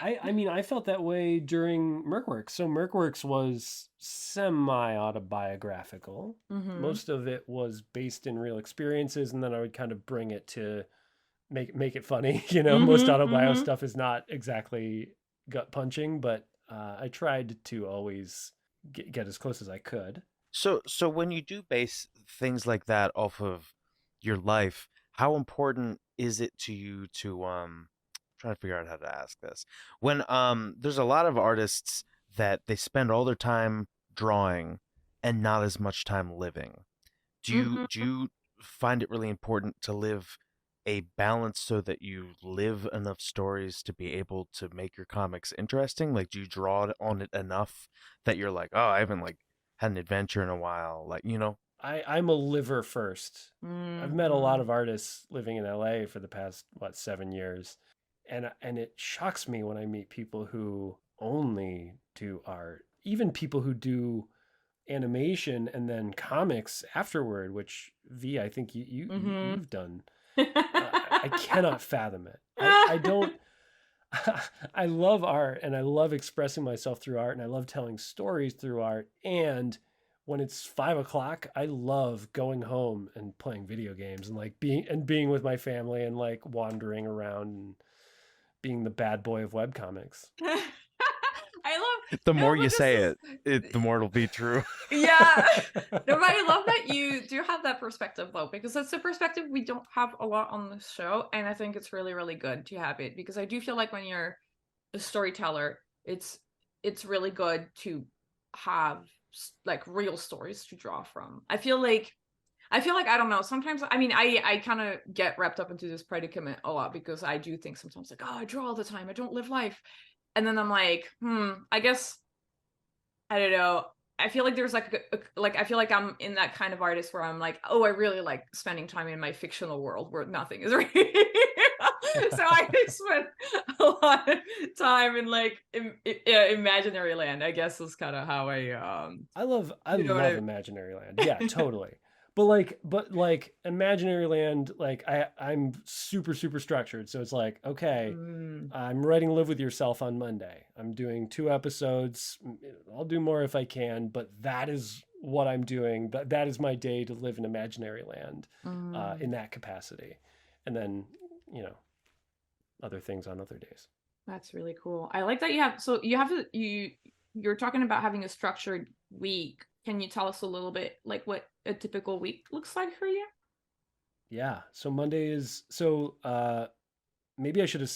B: I mean, I felt that way during Mercworks. So Mercworks was semi-autobiographical. Most of it was based in real experiences, and then I would kind of bring it to make it funny. You know, most autobio stuff is not exactly gut punching, but I tried to always get as close as I could.
C: So when you do base things like that off of your life, how important is it to you to trying to figure out how to ask this. When there's a lot of artists that they spend all their time drawing and not as much time living. Do you find it really important to live a balance so that you live enough stories to be able to make your comics interesting? Like, do you draw on it enough that you're like, oh, I haven't like had an adventure in a while, like, you know?
B: I'm a liver first. I've met a lot of artists living in LA for the past 7 years, and it shocks me when I meet people who only do art, even people who do animation and then comics afterward, which V, I think you've done. I cannot fathom it. I don't. I love art, and I love expressing myself through art, and I love telling stories through art. And when it's 5 o'clock, I love going home and playing video games and like being with my family and like wandering around and being the bad boy of webcomics.
A: I love
C: The more you
A: but this
C: say
A: is-
C: it, the more it'll be true.
A: Yeah. No, but I love that you do have that perspective though, because that's a perspective we don't have a lot on this show, and I think it's really, really good to have it, because I do feel like when you're a storyteller, it's really good to have like real stories to draw from. I feel like I don't know, sometimes, I mean, I kind of get wrapped up into this predicament a lot, because I do think sometimes like, oh, I draw all the time, I don't live life. And then I'm like, I guess, I don't know. I feel like there's like I feel like I'm in that kind of artist where I'm like, oh, I really like spending time in my fictional world where nothing is real. So I spend a lot of time in like imaginary land, I guess, is kind of how
B: I love Imaginary Land. Yeah, totally. But like Imaginary Land, like I'm super structured. So it's like, okay, I'm writing Live With Yourself on Monday. I'm doing 2 episodes. I'll do more if I can, but that is what I'm doing. That is my day to live in Imaginary Land in that capacity. And then, you know, other things on other days.
A: That's really cool. I like that you're talking about having a structured week. Can you tell us a little bit like what a typical week looks like for you?
B: Yeah. So Monday is maybe I should have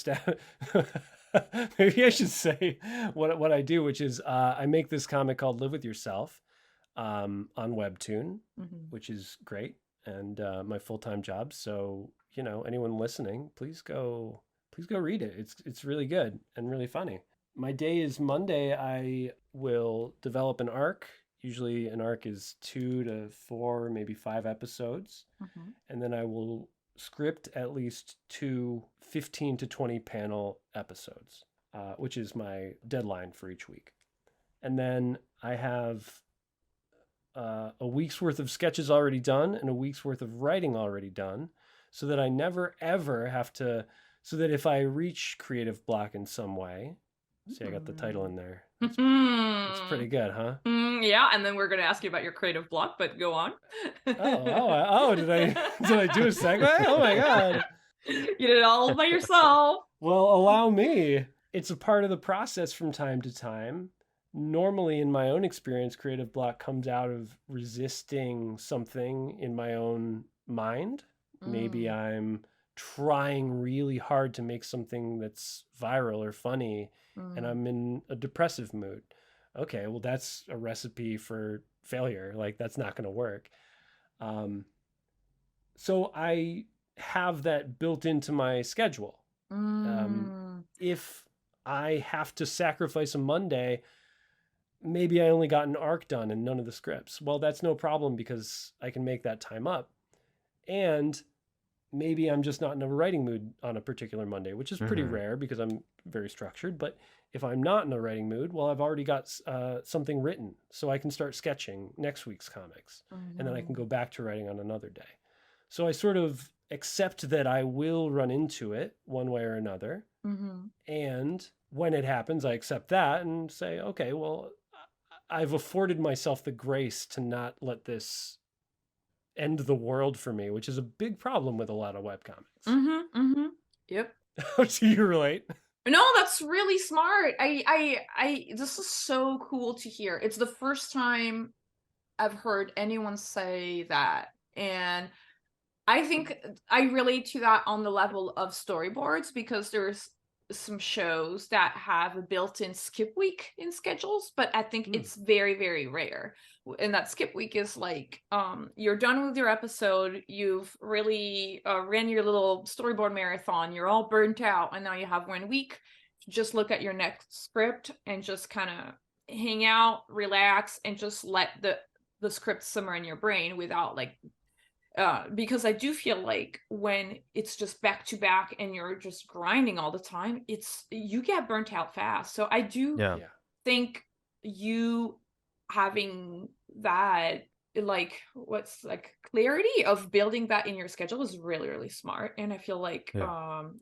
B: maybe I should say what I do, which is I make this comic called Live With Yourself on Webtoon, which is great, and my full-time job. So, you know, anyone listening, please go read it. It's really good and really funny. My day is Monday. I will develop an arc, Usually an arc is 2 to 4, maybe 5 episodes.
A: Mhm.
B: And then I will script at least 2 15 to 20 panel episodes, which is my deadline for each week. And then I have a week's worth of sketches already done and a week's worth of writing already done, so that I never ever have to, so that if I reach creative block in some way, see, I got the title in there. It's pretty good, huh?
A: Yeah, and then we're going to ask you about your creative block, but go on.
B: Did I do a segue? Oh my God.
A: You did it all by yourself.
B: Well, allow me. It's a part of the process from time to time. Normally, in my own experience, creative block comes out of resisting something in my own mind. Maybe I'm trying really hard to make something that's viral or funny, and I'm in a depressive mood. Okay, well, that's a recipe for failure. Like, that's not going to work. So I have that built into my schedule. If I have to sacrifice a Monday, maybe I only got an arc done and none of the scripts. Well, that's no problem because I can make that time up. And maybe I'm just not in a writing mood on a particular Monday, which is pretty rare because I'm very structured. But if I'm not in a writing mood, well, I've already got something written, so I can start sketching next week's comics, and then I can go back to writing on another day. So I sort of accept that I will run into it one way or another. And when it happens, I accept that and say, okay, well, I've afforded myself the grace to not let this end the world for me, which is a big problem with a lot of webcomics.
A: Yep.
B: Do you relate?
A: No, that's really smart. This is so cool to hear. It's the first time I've heard anyone say that. And I think I relate to that on the level of storyboards, because there's some shows that have a built-in skip week in schedules, but I think it's very, very rare. And that skip week is like, you're done with your episode, you've really ran your little storyboard marathon, you're all burnt out, and now you have 1 week to just look at your next script and just kind of hang out, relax, and just let the script simmer in your brain without like, because I do feel like when it's just back to back and you're just grinding all the time, you get burnt out fast. So I do think you having that, like, what's like clarity of building that in your schedule is really, really smart. And I feel like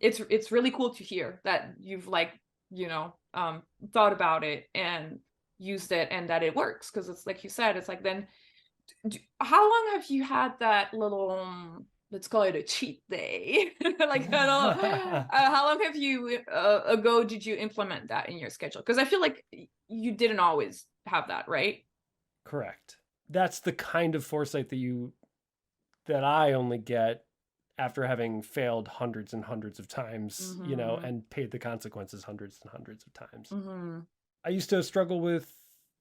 A: it's really cool to hear that you've like, thought about it and used it and that it works. Because it's like you said, it's like, then how long have you had that little, let's call it a cheat day? Like, how long have you ago did you implement that in your schedule? Because I feel like you didn't always have that, right?
B: Correct. That's the kind of foresight that I only get after having failed hundreds and hundreds of times, and paid the consequences hundreds and hundreds of times. I used to struggle with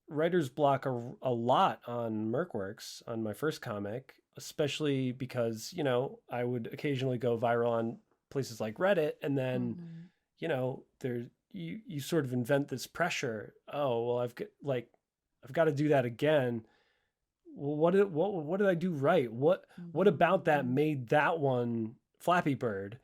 B: writer's block a lot on Mercworks, on my first comic, especially because, I would occasionally go viral on places like Reddit, and then, you sort of invent this pressure. Oh, well, I've got to do that again. Well, what did I do right? What about that made that one Flappy Bird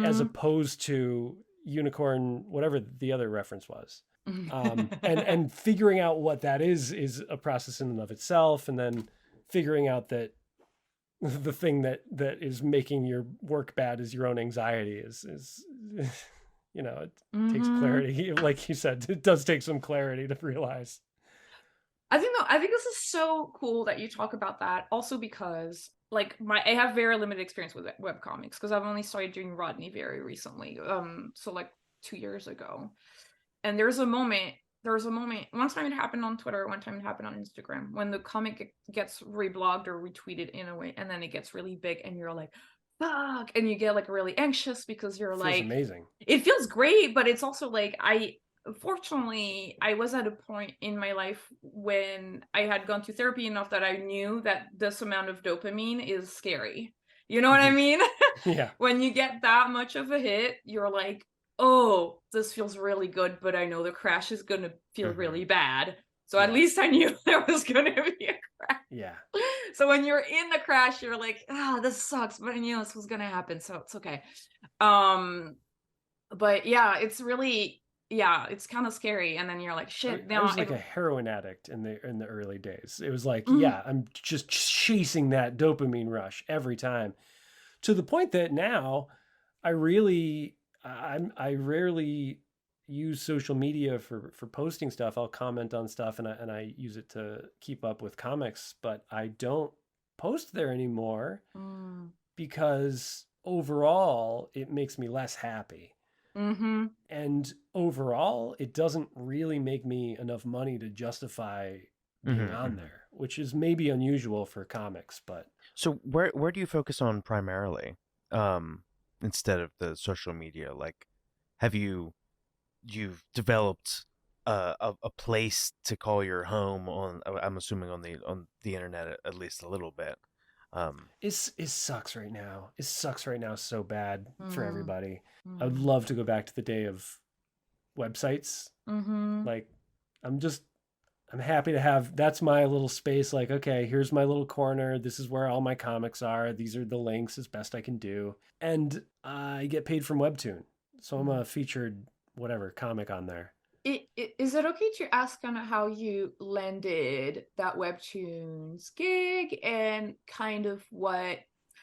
B: as opposed to Unicorn, whatever the other reference was? And figuring out what that is a process in and of itself, and then figuring out that the thing that is making your work bad is your own anxiety is it takes clarity. Like you said, it does take some clarity to realize.
A: I think this is so cool that you talk about that, also because like I have very limited experience with webcomics because I've only started doing Rodney very recently, so like 2 years ago. And there was a moment, one time it happened on Twitter, one time it happened on Instagram, when the comic gets reblogged or retweeted in a way, and then it gets really big, and you're like, fuck, and you get like really anxious because you're like,
B: amazing.
A: It feels great, but it's also like, fortunately, I was at a point in my life when I had gone to therapy enough that I knew that this amount of dopamine is scary. You know what I mean?
B: Yeah.
A: When you get that much of a hit, you're like, oh, this feels really good, but I know the crash is going to feel really bad. So at
B: Yeah.
A: least I knew there was going to be a crash.
B: Yeah.
A: So when you're in the crash, you're like, ah, this sucks, but I knew this was going to happen, so it's okay. But yeah, it's really, yeah, it's kind of scary. And then you're like,
B: I
A: shit, now
B: was like a heroin addict in the early days. It was like,
A: Mhm.
B: yeah, I'm just chasing that dopamine rush every time, to the point that now I really I rarely use social media for posting stuff. I'll comment on stuff and I use it to keep up with comics, but I don't post there anymore
A: Mm.
B: because overall it makes me less happy.
A: Mm-hmm.
B: And overall, it doesn't really make me enough money to justify being on there, which is maybe unusual for comics, but
C: So where do you focus on primarily, instead of the social media? Like, have you've developed a place to call your home on? I'm assuming on the internet at least a little bit.
B: it sucks right now. It sucks right now so bad for
A: Mm.
B: everybody. I would
A: Mm.
B: love to go back to the day of websites.
A: Mm-hmm.
B: Like, I'm just I'm happy to have that's my little space. Like, okay, here's my little corner. This is where all my comics are. These are the links as best I can do. And I get paid from Webtoon. So I'm a featured whatever comic on there.
A: Is it okay to ask kind of how you landed that Webtoons gig and kind of what,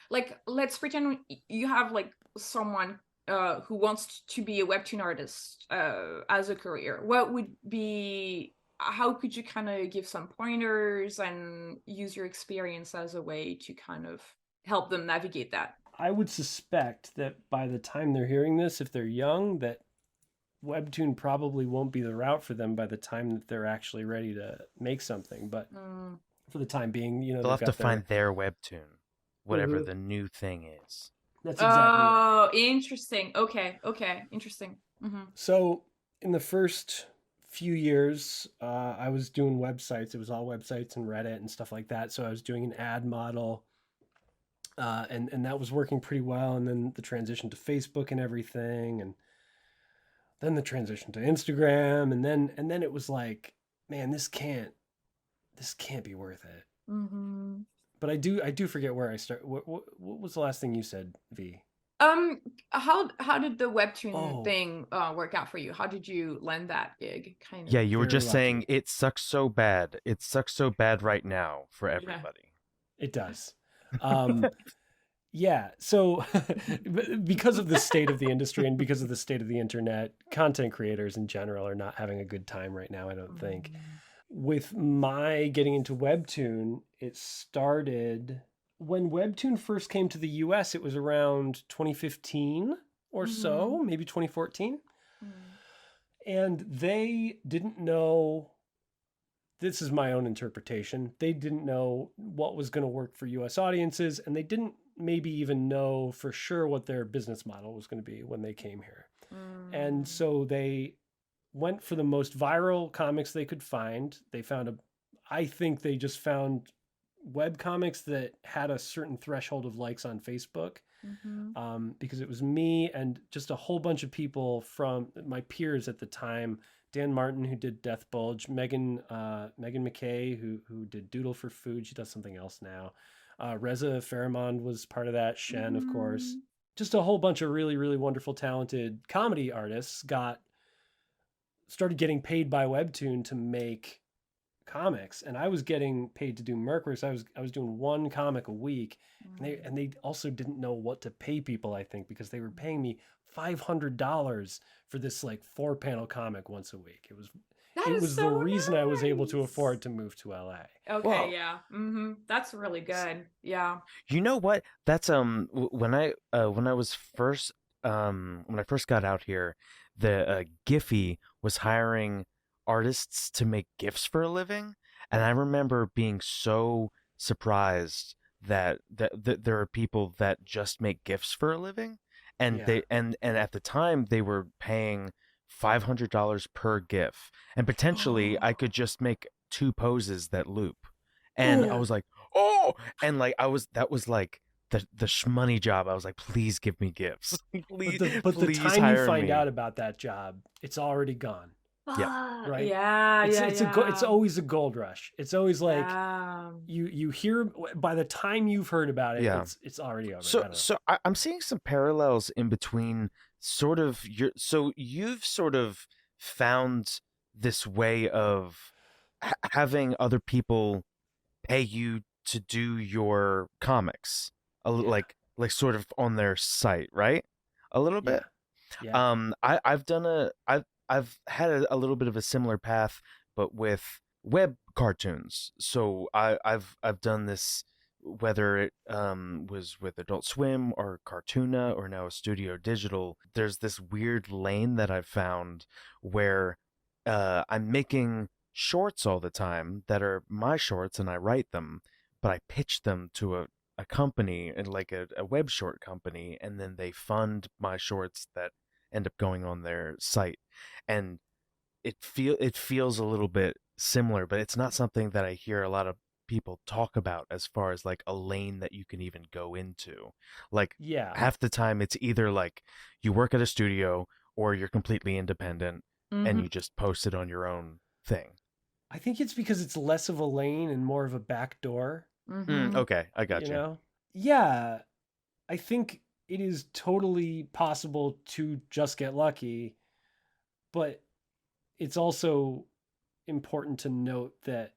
A: like, let's pretend you have like someone who wants to be a Webtoon artist as a career. What would be, how could you kind of give some pointers and use your experience as a way to kind of help them navigate that?
B: I would suspect that by the time they're hearing this, if they're young, that Webtoon probably won't be the route for them by the time that they're actually ready to make something. But for the time being,
C: They'll
B: they've
C: have to
B: got
C: find their webtoon, whatever
B: Mhm.
C: the new thing is.
B: That's exactly right.
A: Oh, interesting. Okay, interesting. Mm-hmm.
B: So in the first few years, I was doing websites. It was all websites and Reddit and stuff like that. So I was doing an ad model, and that was working pretty well. And then the transition to Facebook and everything, and then the transition to Instagram, and then it was like, man, this can't be worth it.
A: Mm-hmm.
B: But I do forget where I start. What was the last thing you said, V?
A: How did the Webtoon
B: Oh,
A: thing work out for you? How did you land that gig? Kind
C: Yeah,
A: of.
C: you were
B: very
C: just saying
B: lucky.
C: it sucks so bad. It sucks so bad right now for
A: Yeah.
C: everybody.
B: It does. Um, yeah. So because of the state of the industry and because of the state of the internet, content creators in general are not having a good time right now, I don't think. With my getting into Webtoon, it started when Webtoon first came to the US. It was around 2015 or so, maybe 2014. And they didn't know, this is my own interpretation, they didn't know what was going to work for US audiences, and they didn't maybe even know for sure what their business model was going to be when they came here. And so they went for the most viral comics they could find. I think they just found web comics that had a certain threshold of likes on Facebook, because it was me and just a whole bunch of people from my peers at the time. Dan Martin, who did Death Bulge, Megan McKay, who did Doodle for Food. She does something else now. Reza Faramond was part of that. Shen, of course. Just a whole bunch of really, really wonderful, talented comedy artists started getting paid by Webtoon to make comics, and I was getting paid to do Mercworks. I was doing one comic a week, and they also didn't know what to pay people. I think because they were paying me $500 for this like 4-panel comic once a week.
A: That
B: It
A: is
B: was the
A: so
B: reason I was able to
A: nice.
B: afford to move to LA.
A: Okay,
C: Well,
A: yeah. That's really good. Yeah.
C: you know what? That's when I first got out here, the Giphy was hiring artists to make GIFs for a living, and I remember being so surprised that there are people that just make GIFs for a living, and
B: Yeah.
C: and at the time they were paying $500 per GIF, and potentially I could just make 2 poses that loop, and I
B: Yeah.
C: was like, oh, and like that was like the shmoney job. I was like, please give me gifts.
B: But
C: please
B: the
C: please
B: time you
C: hire
B: find
C: me.
B: out about that job, it's already gone. Right?
A: Yeah,
B: It's always a gold rush. It's always like
A: yeah.
B: you hear, by the time you've heard about it,
C: Yeah.
B: it's already over. I
C: So
B: don't know.
C: so I'm seeing some parallels in between sort of you've sort of found this way of having other people pay you to do your comics,
B: Yeah.
C: like sort of on their site, right? A little
B: Yeah.
C: bit.
B: Yeah.
C: I've had a little bit of a similar path, but with web cartoons. So I've done this, whether it was with Adult Swim or Cartoona or now Studio Digital. There's this weird lane that I've found where I'm making shorts all the time that are my shorts and I write them, but I pitch them to a company, and like a web short company, and then they fund my shorts that end up going on their site. And it feels a little bit similar, but it's not something that I hear a lot of people talk about as far as like a lane that you can even go into. Like
B: Yeah.
C: half the time it's either like you work at a studio or you're completely independent and you just post it on your own thing.
B: I think it's because it's less of a lane and more of a back door.
C: Okay, I got you.
B: know? Yeah. I think it is totally possible to just get lucky, but it's also important to note that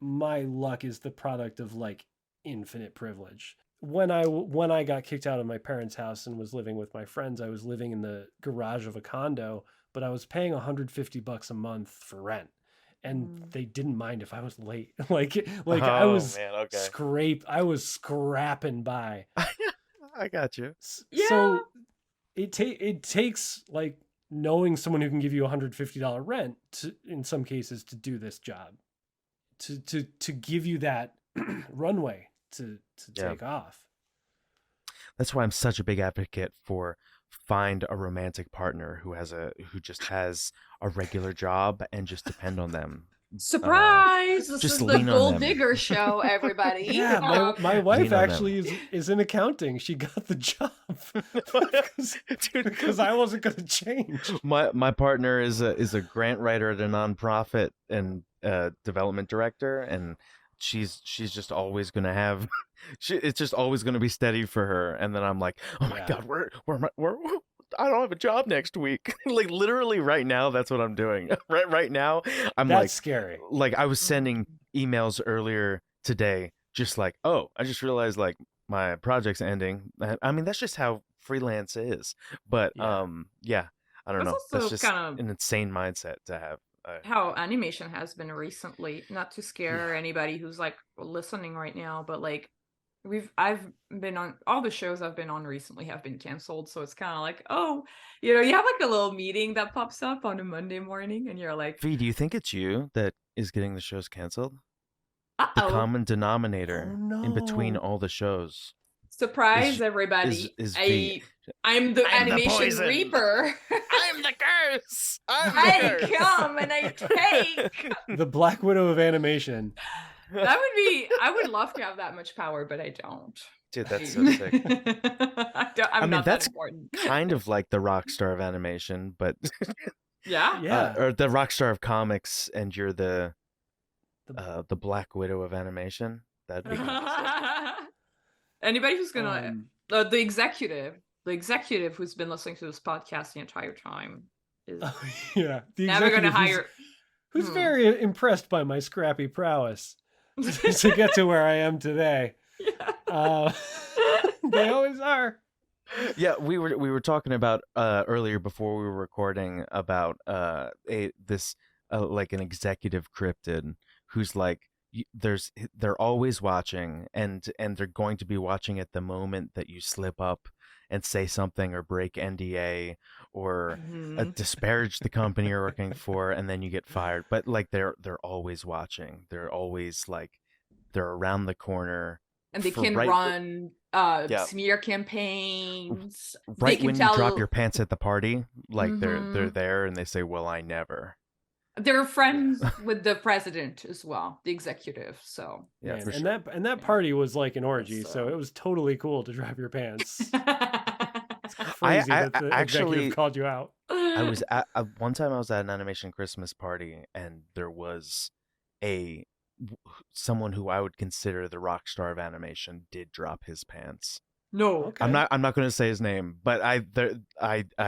B: my luck is the product of like infinite privilege. When I got kicked out of my parents' house and was living with my friends, I was living in the garage of a condo, but I was paying $150 a month for rent. And they didn't mind if I was late. I was I was scrapping by.
C: I got you.
B: So it takes like knowing someone who can give you $150 rent in some cases to do this job, to give you that runway to take off.
C: That's why I'm such a big advocate for find a romantic partner who just has a regular job and just depend on them.
A: Surprise! This
C: just
A: is the
C: lean on
A: Gold
C: them.
A: Digger show, everybody.
B: Yeah, my wife
C: Lean on
B: actually is in accounting. She got the job because I wasn't going to change.
C: My partner is a grant writer at a nonprofit and development director, and she's just always going to have it's just always going to be steady for her. And then I'm like, oh my god, I don't have a job next week. Like literally right now, that's what I'm doing. Right now,
B: That's scary.
C: Like I was sending emails earlier today, just like, oh, I just realized like my project's ending. I mean, that's just how freelance is. But I don't know. That's just kind of an insane mindset to have.
A: How animation has been recently. Not to scare anybody who's like listening right now, but like I've been on all the shows I've been on recently have been canceled, so it's kind of like, oh, you have like a little meeting that pops up on a Monday morning and you're like,
C: V, do you think it's you that is getting the shows canceled? The common denominator in between all the shows.
A: Surprise, everybody.
C: Is V.
A: I'm the animation reaper.
C: I'm the curse.
A: I come and I take.
B: The Black Widow of animation.
A: I would love to have that much power, but I don't.
C: Dude, that's so sick.
A: I'm not
C: that's
A: that important.
C: kind of like the rock star of animation, but
A: yeah.
C: Or the rock star of comics, and you're the Black Widow of animation. That'd be kind of sick.
A: Anybody who's gonna the executive who's been listening to this podcast the entire time is
B: the
A: never gonna hire.
B: Who's very impressed by my scrappy prowess to get to where I am today. Yeah. They always are.
C: Yeah, we were talking about earlier before we were recording about this like an executive cryptid who's like they're always watching and they're going to be watching at the moment that you slip up and say something or break NDA or disparage the company you're working for, and then you get fired. But like they're always watching. They're always like they're around the corner,
A: and they can run smear campaigns.
C: Right when you drop your pants at the party, like they're there and they say, "Well, I never."
A: They're friends with the president as well, the executive. So
B: yeah, for sure. And that party was like an orgy, so it was totally cool to drop your pants. It's crazy that the executive called you out.
C: I was at one time I was at an animation Christmas party, and there was a someone who I would consider the rock star of animation did drop his pants.
A: No.
B: Okay.
C: I'm not going to say his name, but I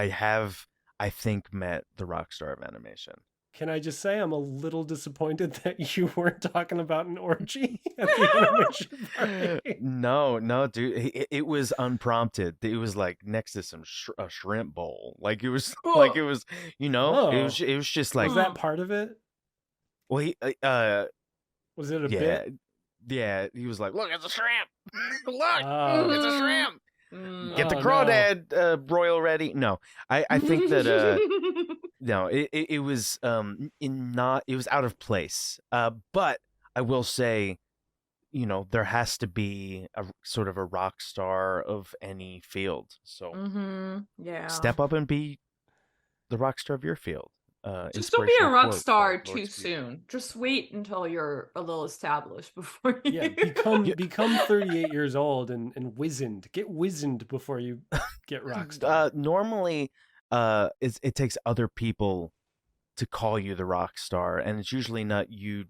C: have, I think, met the rock star of animation.
B: Can I just say I'm a little disappointed that you weren't talking about an orgy at the animation party?
C: No, dude. It was unprompted. It was like next to some a shrimp bowl. Like it was like it was, you know,
B: Oh.
C: it was just like
B: Was that part of it?
C: well, he
B: Was it a
C: yeah,
B: bit?
C: yeah. He was like, look, it's a shrimp. Look,
B: Oh.
C: it's a shrimp. Get the
B: Oh,
C: crawdad broil ready. No, I think that no, it was it was out of place. But I will say, you know, there has to be a sort of a rock star of any field. So
A: Yeah.
C: step up and be the rock star of your field.
A: Just don't be a
C: Inspirational
A: rock
C: quote
A: star
C: by Lord
A: too
C: Speed.
A: soon. Just wait until you're a little established before you.
B: Yeah, become 38 years old and wizened. Get wizened before you get rock star.
C: Normally, it takes other people to call you the rock star, and it's usually not you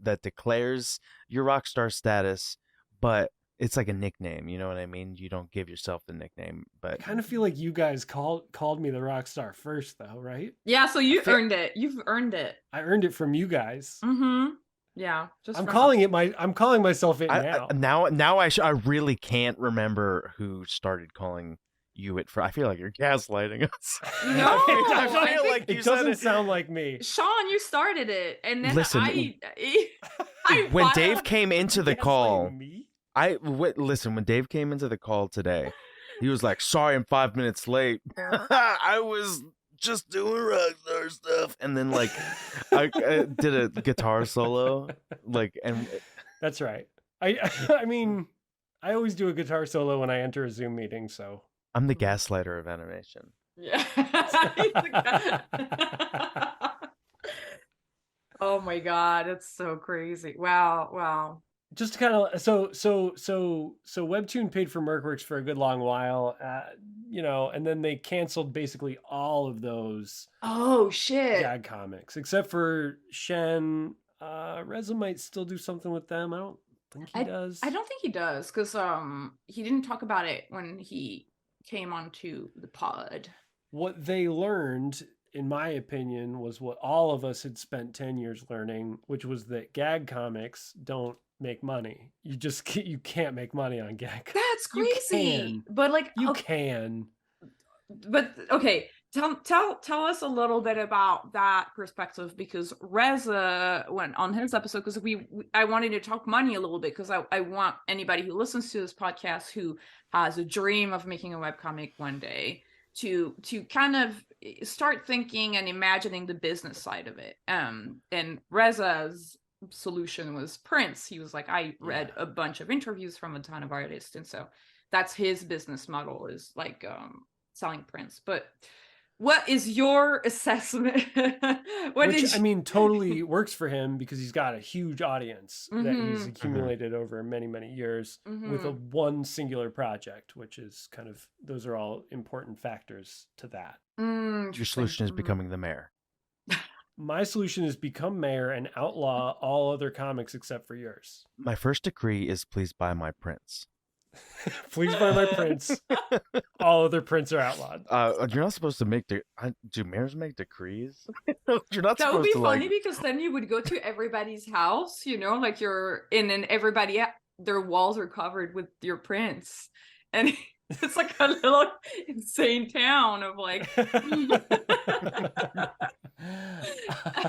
C: that declares your rock star status, but it's like a nickname. You know what I mean? You don't give yourself the nickname,
B: I
C: but
B: kind of feel like you guys called me the rock star first, though, right?
A: Yeah, so you
C: feel-
A: earned it. You've earned it.
B: I earned it from you guys.
A: Yeah. Just
B: I'm
A: from-
B: calling myself it now.
C: now I really can't remember who started calling you it for. I feel like you're gaslighting us.
A: No,
C: I
A: I
C: feel
A: think
C: like you
B: It
C: said
B: doesn't
C: it.
B: sound like me.
A: Sean, you started it, and then
C: Listen,
A: I
C: When Dave came into the
B: Gaslighting
C: call,
B: me?
C: listen, when Dave came into the call today, he was like, sorry, I'm 5 minutes late. I was just doing rockstar stuff. And then like I did a guitar solo. Like, and
B: That's right. I mean, I always do a guitar solo when I enter a Zoom meeting, so
C: I'm the gaslighter of animation.
A: Yeah. Oh my god, it's so crazy. Wow.
B: just to kind of so Webtoon paid for Mercworks for a good long while, you know, and then they canceled basically all of those
A: Oh shit.
B: gag comics except for Shen. Reza might still do something with them. I don't think he does.
A: I don't think he does, because he didn't talk about it when he came onto the pod.
B: What they learned, in my opinion, was what all of us had spent 10 years learning, which was that gag comics don't make money. You can't make money on gag comics.
A: That's
B: You
A: crazy.
B: can.
A: But like
B: You
A: okay,
B: can.
A: but okay, tell us a little bit about that perspective, because Reza went on his episode, because I wanted to talk money a little bit, because I want anybody who listens to this podcast who has a dream of making a webcomic one day to kind of start thinking and imagining the business side of it. And Reza's solution was prints. He was like, I read a bunch of interviews from a ton of artists, and so that's his business model, is like selling prints. But what is your assessment?
B: I mean, totally works for him because he's got a huge audience that he's
A: Mhm.
B: accumulated over many, many years with a one singular project, which is kind of, those are all important factors to that.
C: Your solution is becoming the mayor.
B: My solution is become mayor and outlaw all other comics except for yours.
C: My first decree is please buy my prints.
B: Please buy my prints. All other prints are outlawed.
C: You're not supposed to make do mayors make decrees? You're not
A: That would
C: supposed
A: be
C: to
A: funny,
C: like.
A: because then you would go to everybody's house, you know, like you're in, and everybody, their walls are covered with your prints, and it's like a little insane town of like.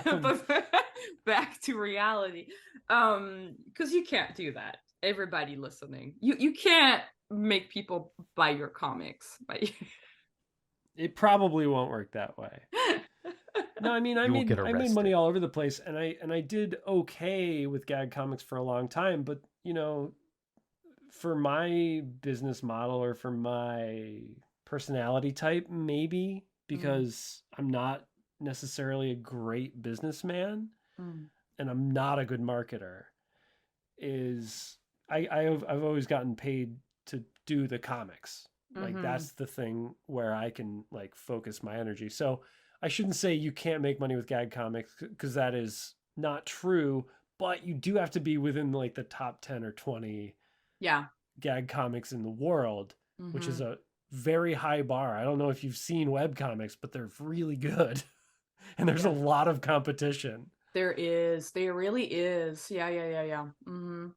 A: But back to reality, because you can't do that. Everybody listening, you can't make people buy your comics.
B: It probably won't work that way. No, I mean, I made money all over the place, and I did okay with gag comics for a long time, but you know, for my business model or for my personality type, maybe, because I'm not necessarily a great businessman and I'm not a good marketer, is I've always gotten paid to do the comics. Like that's the thing where I can like focus my energy. So I shouldn't say you can't make money with gag comics because that is not true, but you do have to be within like the top 10 or 20
A: Yeah.
B: gag comics in the world, which is
A: Mm-hmm.
B: a very high bar. I don't know if you've seen web comics, but they're really good. And there's a
A: Yeah.
B: lot of competition.
A: There is. There really is. Yeah, yeah, yeah, yeah. Mm-hmm.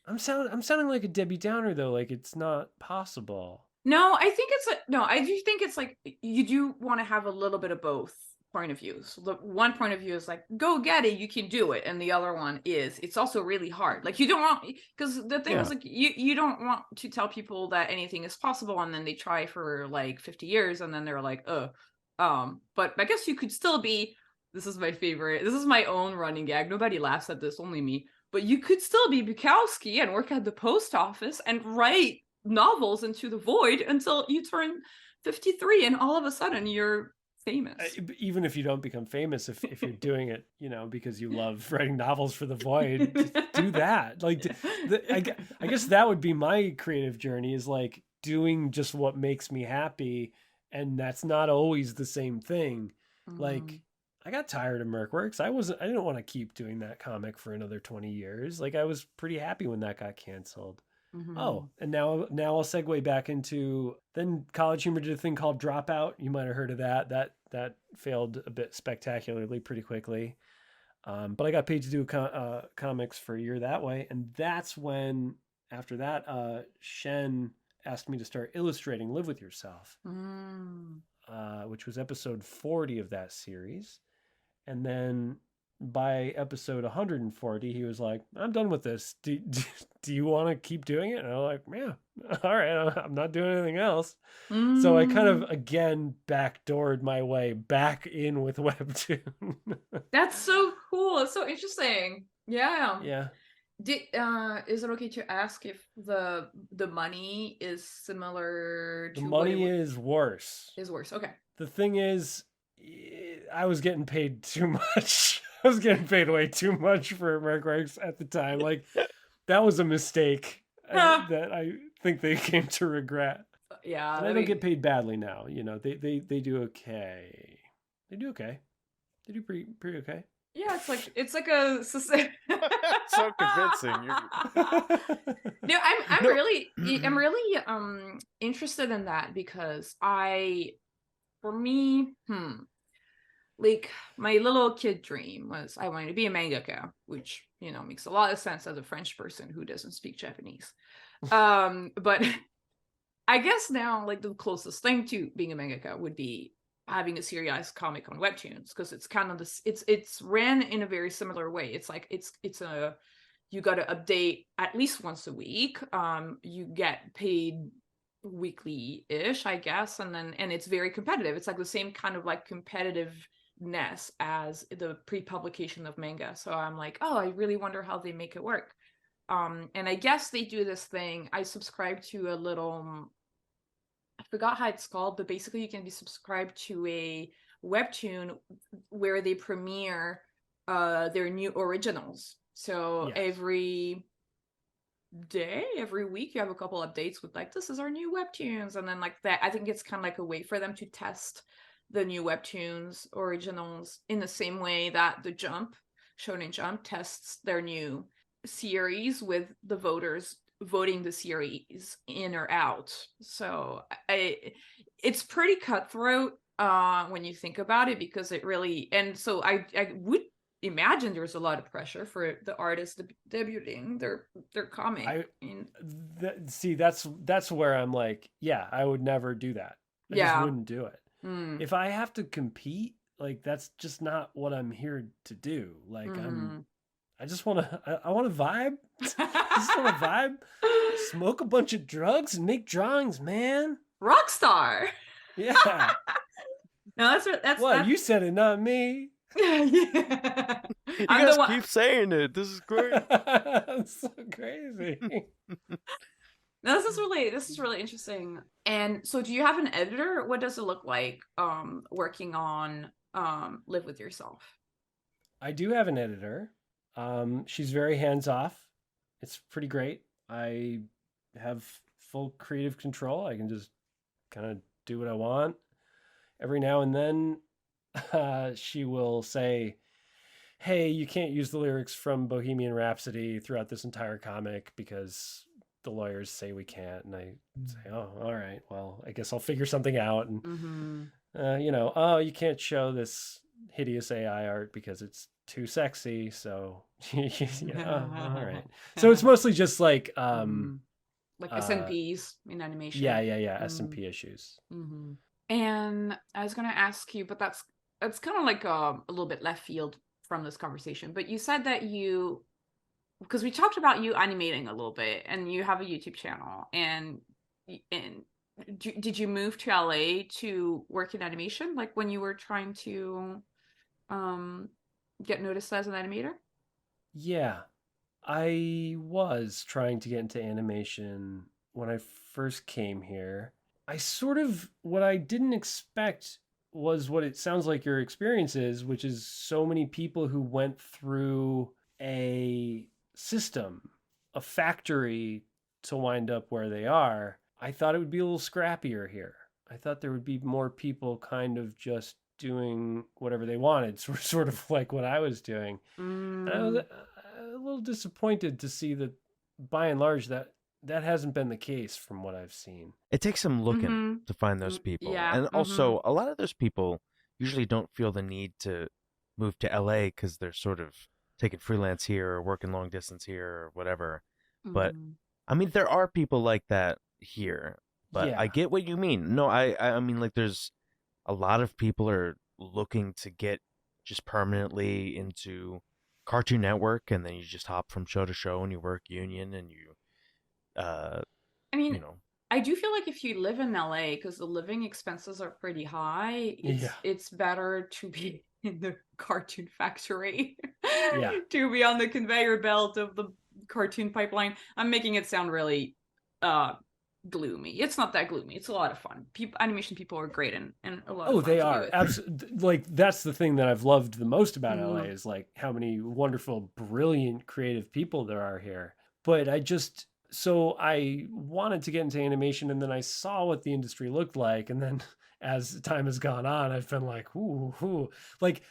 B: I'm sounding like a Debbie Downer though, like it's not possible.
A: No, I think no, I do think it's like you do want to have a little bit of both point of views. The one point of view is like, go get it, you can do it. And the other one is it's also really hard. Like you don't want, because the thing is like you don't want to tell people that anything is possible and then they try for like 50 years and then they're like, but I guess you could still be, this is my favorite, this is my own running gag. Nobody laughs at this, only me. But you could still be Bukowski and work at the post office and write novels into the void until you turn 53 and all of a sudden you're famous.
B: Even if you don't become famous, if you're doing it, because you love writing novels for the void, do that. Like, I guess that would be my creative journey, is like doing just what makes me happy. And that's not always the same thing. Like, I got tired of Mercworks. I didn't want to keep doing that comic for another 20 years. Like, I was pretty happy when that got canceled. Oh, and now I'll segue back into, then College Humor did a thing called Dropout. You might have heard of that. That failed a bit spectacularly pretty quickly. But I got paid to do comics for a year that way. And that's when, after that, Shen asked me to start illustrating Live With Yourself, which was episode 40 of that series. And then by episode 140, he was like, I'm done with this. Do you want to keep doing it? And I'm like, yeah, all right. I'm not doing anything else. So I kind of, again, backdoored my way back in with Webtoon.
A: That's so cool. It's so interesting. Yeah.
B: Yeah.
A: Is it okay to ask if the money is similar to
B: The money is worse.
A: Is worse. Okay.
B: The thing is, I was getting paid too much. I was getting paid way too much for Mercworks at the time. Like, that was a mistake that I think they came to regret.
A: Yeah.
B: And I don't get paid badly now. They do okay. They do okay. They do pretty okay.
A: Yeah, it's like a
C: so convincing.
A: No, I'm really interested in that because for me, like my little kid dream was I wanted to be a mangaka, which makes a lot of sense as a French person who doesn't speak Japanese. But I guess now like the closest thing to being a mangaka would be having a serialized comic on Webtoons, because it's kind of this, it's ran in a very similar way. It's like you got to update at least once a week. You get paid weekly-ish, I guess, and it's very competitive. It's like the same kind of like competitiveness as the pre-publication of manga. So I'm like, oh, I really wonder how they make it work. And I guess they do this thing. I subscribe to a little, I forgot how it's called, but basically you can be subscribed to a webtoon where they premiere their new originals. So
B: Yes.
A: every week you have a couple updates with like, this is our new webtoons, and then like that, I think it's kind of like a way for them to test the new webtoons originals in the same way that the Shonen Jump tests their new series with the voters voting the series in or out. So it's pretty cutthroat when you think about it, because it really, and so I would imagine there's a lot of pressure for the artists debuting their comic.
B: See, that's where I'm like, yeah, I would never do that. I just wouldn't do it. If I have to compete, like, that's just not what I'm here to do. Like, I just want to, I want to vibe. I just want to vibe, smoke a bunch of drugs and make drawings, man.
A: Rockstar.
B: Yeah.
A: No, that's
B: what you said it, not me.
C: You guys keep saying it. This is great.
B: That's so crazy.
A: No, this is really interesting. And so, do you have an editor? What does it look like working on Live With Yourself?
B: I do have an editor. She's very hands off. It's pretty great. I have full creative control. I can just kind of do what I want. Every now and then, she will say, hey, you can't use the lyrics from Bohemian Rhapsody throughout this entire comic because the lawyers say we can't. And I say, oh, all right, well, I guess I'll figure something out. And, oh, you can't show this hideous AI art because it's too sexy. So, all right. So it's mostly just like
A: SNPs in animation.
B: Yeah, S&P issues.
A: And I was going to ask you, but that's kind of like a little bit left field from this conversation. But you said that because we talked about you animating a little bit, and you have a YouTube channel, and did you move to LA to work in animation, like when you were trying to get noticed as an animator?
B: Yeah, I was trying to get into animation when I first came here. What I didn't expect was what it sounds like your experience is, which is so many people who went through a system, a factory to wind up where they are. I thought it would be a little scrappier here. I thought there would be more people kind of just doing whatever they wanted, sort of like what I was doing. And I was a little disappointed to see that by and large that hasn't been the case from what I've seen.
C: It takes some looking to find those people.
A: Yeah.
C: And also, a lot of those people usually don't feel the need to move to LA because they're sort of taking freelance here or working long distance here or whatever. But, I mean, there are people like that here. But
B: Yeah.
C: I get what you mean. No, I mean, like, there's a lot of people are looking to get just permanently into Cartoon Network, and then you just hop from show to show and you work union and you
A: I mean, I do feel like if you live in LA, because the living expenses are pretty high, it's better to be in the cartoon factory to be on the conveyor belt of the cartoon pipeline. I'm making it sound really gloomy. It's not that gloomy. It's a lot of fun. Animation people are great and a lot of fun.
B: They are. Absolutely. Like, that's the thing that I've loved the most about LA is like how many wonderful, brilliant, creative people there are here. But so I wanted to get into animation, and then I saw what the industry looked like, and then as time has gone on, I've been like, ooh. Like,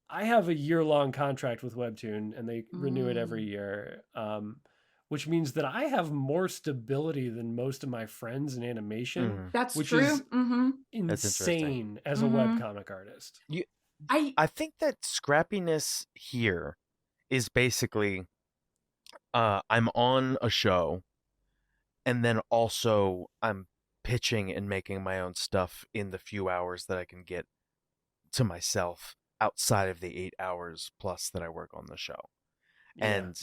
B: I have a year-long contract with Webtoon, and they renew it every year, which means that I have more stability than most of my friends in animation.
A: That's
B: which
A: true.
B: is insane as a webcomic artist.
C: I think that scrappiness here is basically I'm on a show, and then also I'm pitching and making my own stuff in the few hours that I can get to myself outside of the 8 hours plus that I work on the show. And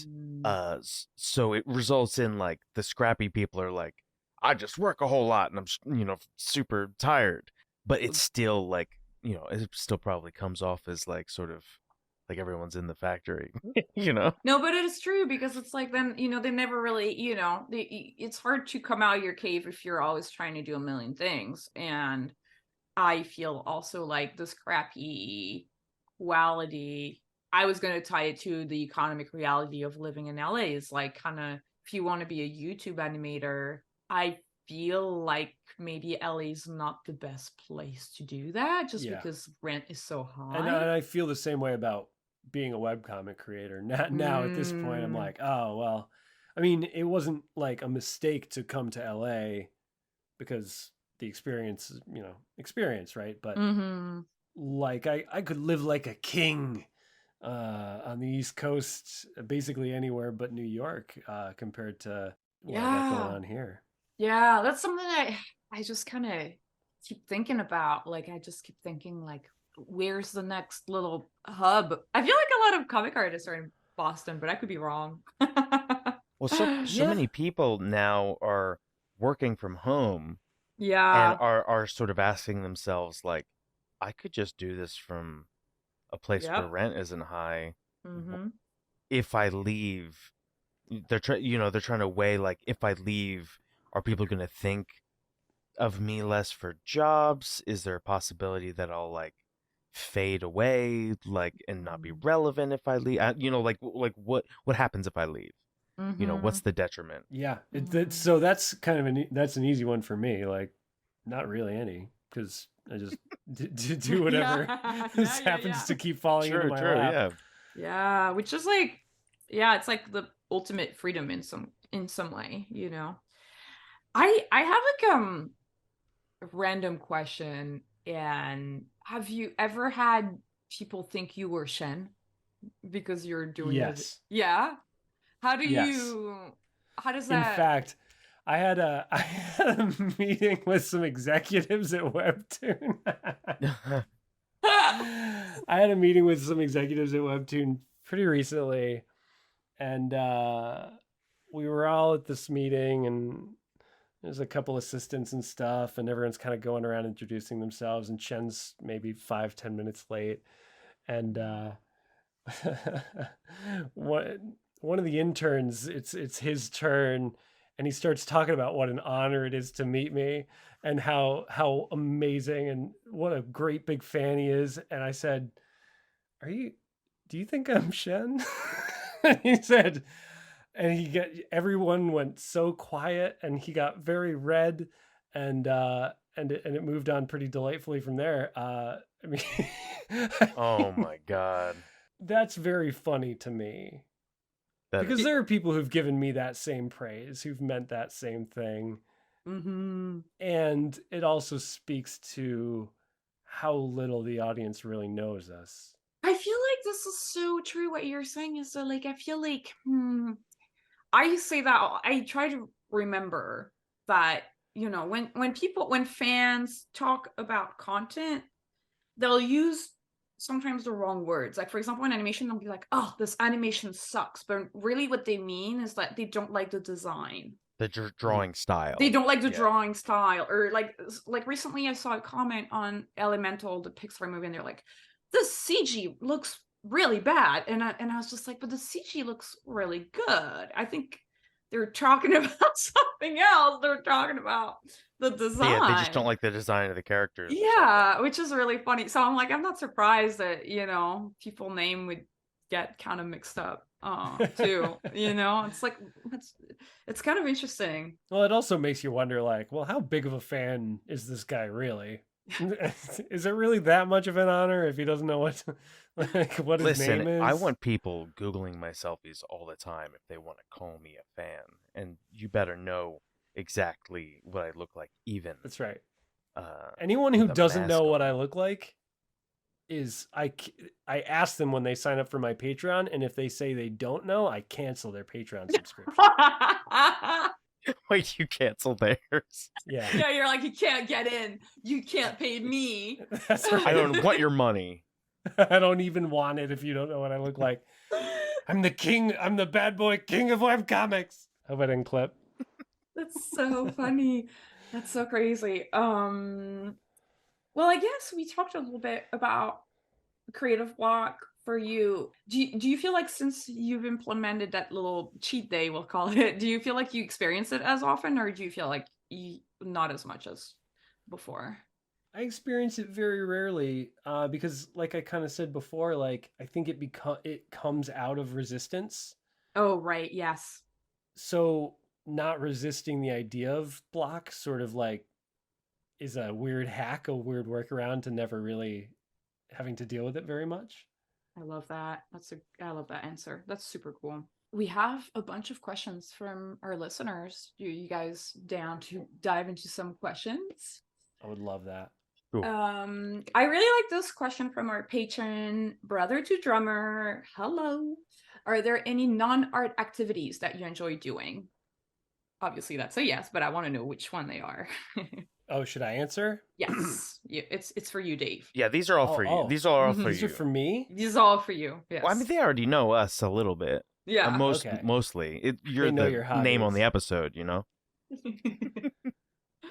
C: so it results in like the scrappy people are like, I just work a whole lot and I'm super tired, but it's still like, it still probably comes off as like sort of like everyone's in the factory. No,
A: but it is true, because it's like then they never really it's hard to come out of your cave if you're always trying to do a million things. And I feel also like the scrappy quality, I was going to tie it to the economic reality of living in LA, is like, kind of, if you want to be a YouTube animator, I feel like maybe LA is not the best place to do that, just because rent is so high.
B: And I feel the same way about being a webcomic creator. Now at this point, I'm like, oh, well, I mean, it wasn't like a mistake to come to LA because the experience, right? But like, I could live like a king on the East Coast, basically anywhere but New York, compared to what I got going on here.
A: Yeah, that's something that I just kind of keep thinking about. Like, I just keep thinking, like, where's the next little hub? I feel like a lot of comic artists are in Boston, but I could be wrong.
C: Well, so many people now are working from home.
A: Yeah.
C: And are sort of asking themselves, like, I could just do this from a place where rent isn't high. If I leave, they're trying to weigh, like, if I leave, are people going to think of me less for jobs? Is there a possibility that I'll like fade away, like, and not be relevant if I leave? Like what happens if I leave? What's the detriment?
B: So that's kind of that's an easy one for me. Like, not really any, because I just do whatever this happens to keep falling into my lap.
C: Yeah.
A: Yeah, which is like, yeah, it's like the ultimate freedom in some way, you know. I have like a random question, and have you ever had people think you were Shen because you're doing it?
B: Yes.
A: Yeah. How do
B: Yes.
A: you? How does
B: In
A: that?
B: fact, I had a meeting with some executives at Webtoon. I had a meeting with some executives at Webtoon pretty recently, and we were all at this meeting, and there's a couple assistants and stuff, and everyone's kind of going around introducing themselves, and Chen's maybe 5-10 minutes late, and one of the interns, it's his turn, and he starts talking about what an honor it is to meet me, and how amazing and what a great big fan he is. And I said, do you think I'm Shen? And he said, and everyone went so quiet, and he got very red, and it moved on pretty delightfully from there. I mean,
C: Oh my God.
B: that's very funny to me. Because there are people who've given me that same praise, who've meant that same thing.
A: Mm-hmm.
B: And it also speaks to how little the audience really knows us.
A: I feel like this is so true. What you're saying is that, like, I feel like, I say that, I try to remember that, you know, when fans talk about content, they'll use sometimes the wrong words. Like, for example, in animation, they'll be like, oh, this animation sucks. But really what they mean is that they don't like the design.
C: The drawing style.
A: They don't like the drawing style. Or like recently I saw a comment on Elemental, the Pixar movie, and they're like, the CG looks really bad. And I was just like, but the CG looks really good. I think they're talking about something else. They're talking about the design.
C: Yeah, they just don't like the design of the characters.
A: Yeah, which is really funny. So I'm like, I'm not surprised that, you know, people name would get kind of mixed up too. You know, it's like, it's kind of interesting.
B: Well, it also makes you wonder, like, well, how big of a fan is this guy really? Is it really that much of an honor if he doesn't know what his name is?
C: I want people Googling my selfies all the time if they want to call me a fan. And you better know exactly what I look like, even.
B: That's right. Anyone who doesn't know what
C: I
B: I look like is, I ask them when they sign up for my Patreon, and if they say they don't know, I cancel their Patreon subscription.
C: Wait, you cancel theirs?
B: Yeah.
A: Yeah, you're like, you can't get in. You can't pay me.
B: That's right.
C: I don't want your money.
B: I don't even want it if you don't know what I look like. I'm the king. I'm the bad boy king of webcomics. Hope I didn't clip.
A: That's so funny. That's so crazy. Well, I guess we talked a little bit about creative block for you. Do you feel like, since you've implemented that little cheat day, we'll call it, do you feel like you experience it as often, or do you feel like not as much as before?
B: I experience it very rarely because, like I kind of said before, like, I think it comes out of resistance.
A: Oh, right. Yes.
B: So not resisting the idea of block sort of like is a weird hack, a weird workaround to never really having to deal with it very much.
A: I love that. I love that answer. That's super cool. We have a bunch of questions from our listeners. You guys down to dive into some questions?
B: I would love that.
C: Cool.
A: I really like this question from our patron, Brother to Drummer. Hello. Are there any non-art activities that you enjoy doing? Obviously, that's a yes, but I want to know which one they are.
B: Oh, should I answer?
A: Yes. It's for you, Dave.
C: Yeah, these are all for you. These are all for
B: These
C: you.
B: are for me?
A: These are all for you. Yes.
C: Well, I mean, they already know us a little bit.
A: Yeah.
C: Mostly. You're
B: your
C: the name on
B: hobbies.
C: the episode, you know?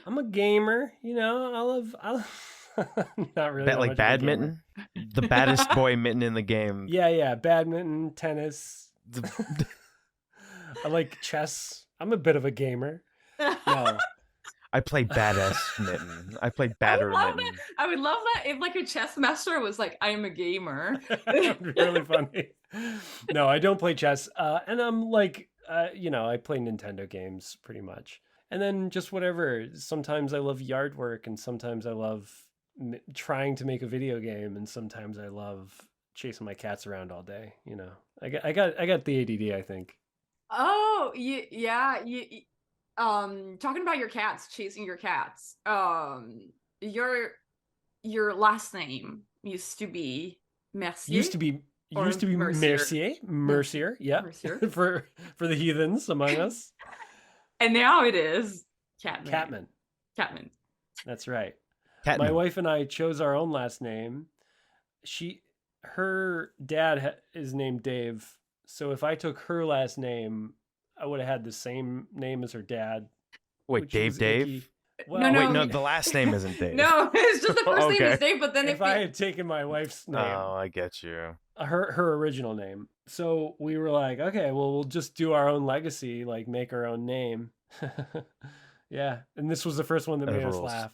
B: I'm a gamer, you know. I love not really.
C: Like badminton? The baddest boy mitten in the game.
B: Yeah, badminton, tennis. I like chess. I'm a bit of a gamer. No.
C: I play badass mitten. I play batter mitten.
A: I would love that if, like, a chess master was like, I'm a gamer.
B: That would be really funny. No, I don't play chess. And I'm like, you know, I play Nintendo games pretty much. And then just whatever. Sometimes I love yard work, and sometimes I love trying to make a video game, and sometimes I love chasing my cats around all day. You know, I got the ADD, I think.
A: Oh, yeah. Talking about your cats, chasing your cats. Your last name used to be Mercier.
B: Used to be Mercier. Yeah,
A: Mercier.
B: for the heathens among us.
A: And now it is Catman.
B: Catman. That's right.
C: Catman.
B: My wife and I chose our own last name. Her dad is named Dave, so if I took her last name, I would have had the same name as her dad.
C: Wait, Dave?
B: Well,
C: no, the last name isn't Dave.
A: No, it's just the first name is Dave, but then
B: if I had taken my wife's name.
C: Oh, I get you.
B: Her original name. So we were like, okay, well, we'll just do our own legacy, like make our own name. Yeah, and this was the first one that made us laugh.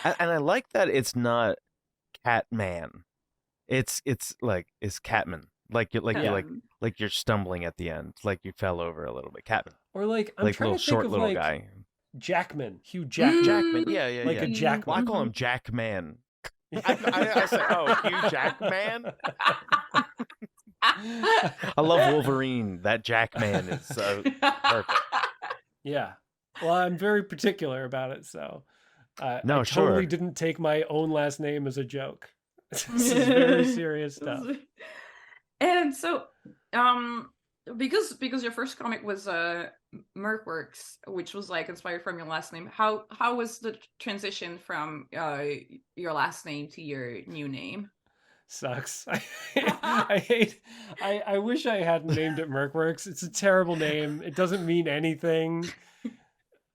C: And I like that it's not Catman. It's Catman. Like you're stumbling at the end, like you fell over a little bit. Catman.
B: Or like I'm trying
C: little
B: to
C: short
B: think of
C: little
B: like
C: guy.
B: Jackman, Hugh Jackman.
C: Yeah.
B: Like a Jackman.
C: Well, I call him Jackman. I say, oh, Hugh Jackman. I love Wolverine. That Jackman is perfect.
B: Yeah. Well, I'm very particular about it, so I
C: sure.
B: totally didn't take my own last name as a joke. This is very serious stuff.
A: And so, because your first comic was Mercworks, which was like inspired from your last name, how was the transition from your last name to your new name?
B: Sucks. I wish I hadn't named it Mercworks. It's a terrible name. It doesn't mean anything.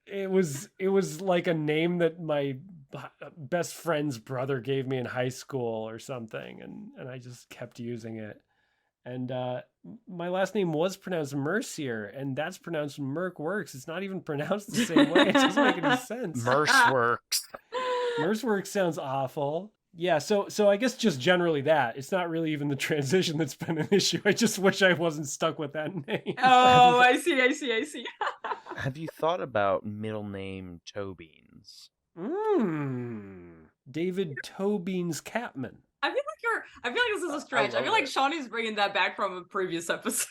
B: It was like a name that my best friend's brother gave me in high school or something, and I just kept using it. And my last name was pronounced Mercier, and that's pronounced Mercworks. It's not even pronounced the same way. It doesn't make any sense.
C: Mercworks.
B: Mercworks sounds awful. Yeah, so I guess just generally that. It's not really even the transition that's been an issue. I just wish I wasn't stuck with that name.
A: Oh, I see.
C: Have you thought about middle name Tobeans?
B: David Tobeans Catman.
A: I feel like this is a stretch. I feel like Shawnee's bringing that back from a previous episode.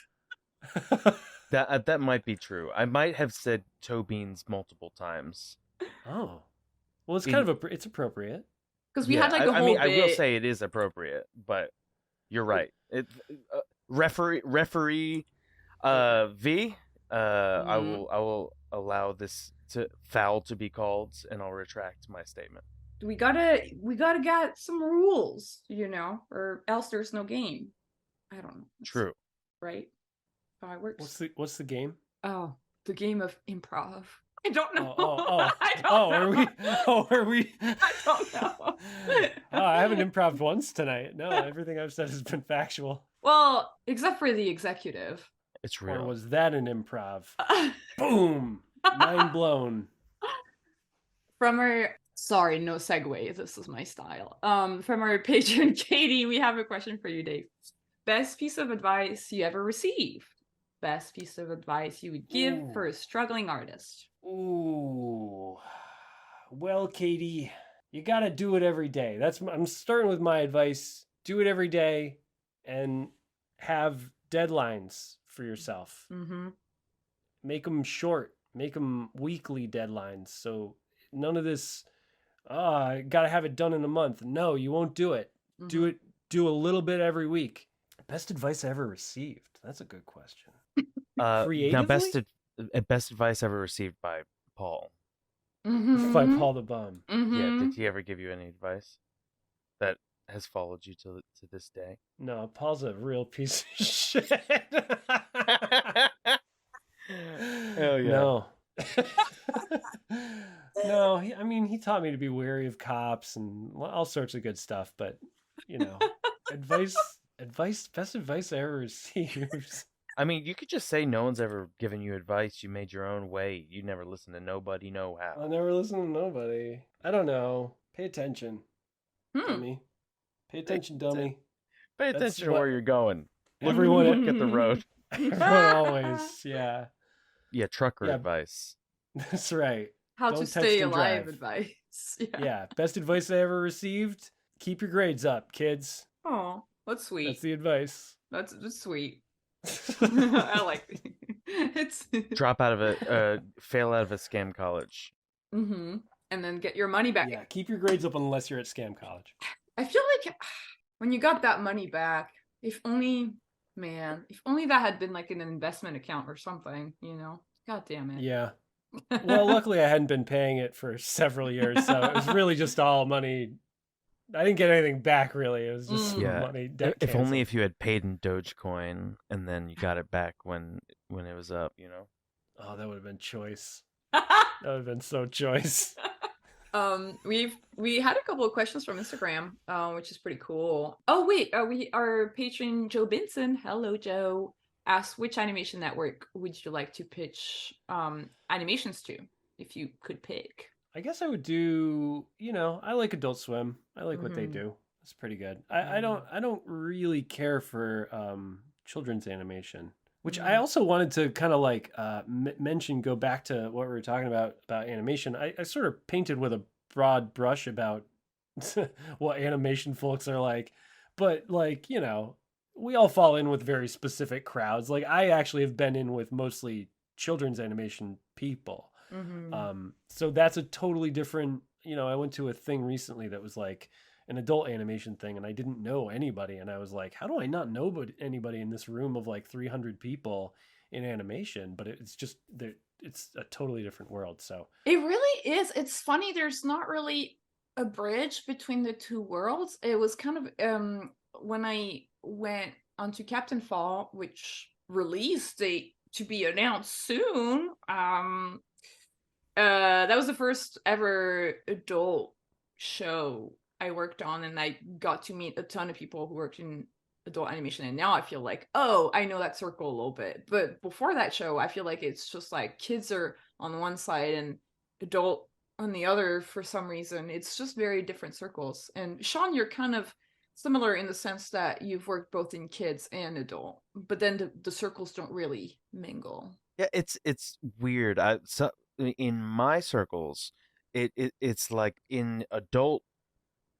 C: That might be true. I might have said Tobeans multiple times.
B: Oh, well, it's it's appropriate.
A: Because we had like a whole bit.
C: I will say it is appropriate, but you're right. Referee V. I will allow this foul to be called, and I'll retract my statement.
A: We gotta get some rules, or else there's no game. I don't know.
C: True.
A: Right? How it works.
B: What's the game?
A: Oh, the game of improv. I don't know.
B: Are we?
A: I don't know.
B: I haven't improv once tonight. No, everything I've said has been factual.
A: Well, except for the executive.
C: It's real.
B: Or was that an improv? Boom! Mind blown.
A: From our sorry, no segue. This is my style. From our patron Katie, we have a question for you, Dave. Best piece of advice you ever received? Best piece of advice you would give for a struggling artist?
B: Ooh. Well, Katie, you got to do it every day. I'm starting with my advice. Do it every day and have deadlines for yourself.
A: Mm-hmm.
B: Make them short. Make them weekly deadlines. So none of this, I got to have it done in a month. No, you won't do it. Mm-hmm. Do a little bit every week. Best advice I ever received. That's a good question. Creatively?
C: Now, best advice ever received by Paul.
A: Mm-hmm.
B: By Paul the Bum.
A: Mm-hmm.
C: Yeah, did he ever give you any advice that has followed you to this day?
B: No, Paul's a real piece of shit.
C: Hell yeah.
B: No. No, he taught me to be wary of cops and all sorts of good stuff, but, best advice I ever received.
C: I mean, you could just say no one's ever given you advice. You made your own way. You never listen to nobody, no how.
B: I never listen to nobody. I don't know. Pay attention, dummy. Pay attention, dummy.
C: Pay attention to where you're going.
B: Everyone
C: look at the road.
B: Everyone always, yeah.
C: Yeah, trucker advice.
B: That's right.
A: How
B: Don't
A: to
B: text
A: stay
B: and
A: alive
B: drive.
A: advice.
B: Yeah, best advice I ever received: keep your grades up, kids.
A: Oh, that's sweet.
B: That's the advice.
A: That's sweet. I like it's
C: Drop out of fail out of a scam college.
A: and then get your money back.
B: Yeah, keep your grades up unless you're at scam college.
A: I feel like when you got that money back, if only that had been like in an investment account or something, God damn it.
B: Yeah. Well, luckily I hadn't been paying it for several years, so it was really just all money. I didn't get anything back, really. It was just money.
C: If only if you had paid in Dogecoin and then you got it back when it was up,
B: Oh, that would have been choice. That would have been so choice.
A: We had a couple of questions from Instagram, which is pretty cool. Oh wait, our patron Joe Benson, hello Joe, asked which animation network would you like to pitch animations to if you could pick?
B: I guess I would do, I like Adult Swim. I like what they do. It's pretty good. I don't really care for children's animation, which I also wanted to kind of like mention, go back to what we were talking about animation. I sort of painted with a broad brush about what animation folks are like, but like, we all fall in with very specific crowds. Like I actually have been in with mostly children's animation people. So that's a totally different, I went to a thing recently that was like an adult animation thing and I didn't know anybody. And I was like, how do I not know anybody in this room of like 300 people in animation? But it's just, it's a totally different world. So
A: it really is. It's funny. There's not really a bridge between the two worlds. It was kind of, when I went onto Captain Fall, which release date to be announced soon, that was the first ever adult show I worked on, and I got to meet a ton of people who worked in adult animation, and now I feel like, oh, I know that circle a little bit. But before that show, I feel like it's just like kids are on one side and adult on the other for some reason. It's just very different circles. And Sean, you're kind of similar in the sense that you've worked both in kids and adult, but then the circles don't really mingle.
C: Yeah, it's weird. In my circles, it's like in adult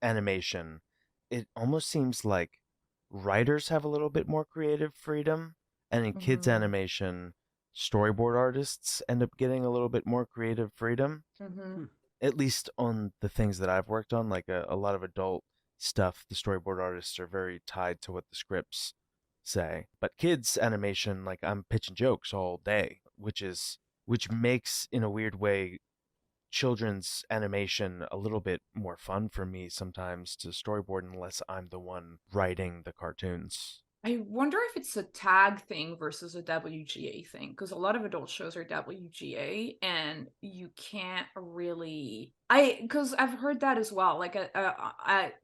C: animation, it almost seems like writers have a little bit more creative freedom, and in kids animation, storyboard artists end up getting a little bit more creative freedom. At least on the things that I've worked on, like a lot of adult stuff, the storyboard artists are very tied to what the scripts say. But kids animation, like I'm pitching jokes all day, which makes, in a weird way, children's animation a little bit more fun for me sometimes to storyboard unless I'm the one writing the cartoons.
A: I wonder if it's a tag thing versus a WGA thing, because a lot of adult shows are WGA and you can't really, because I've heard that as well, like at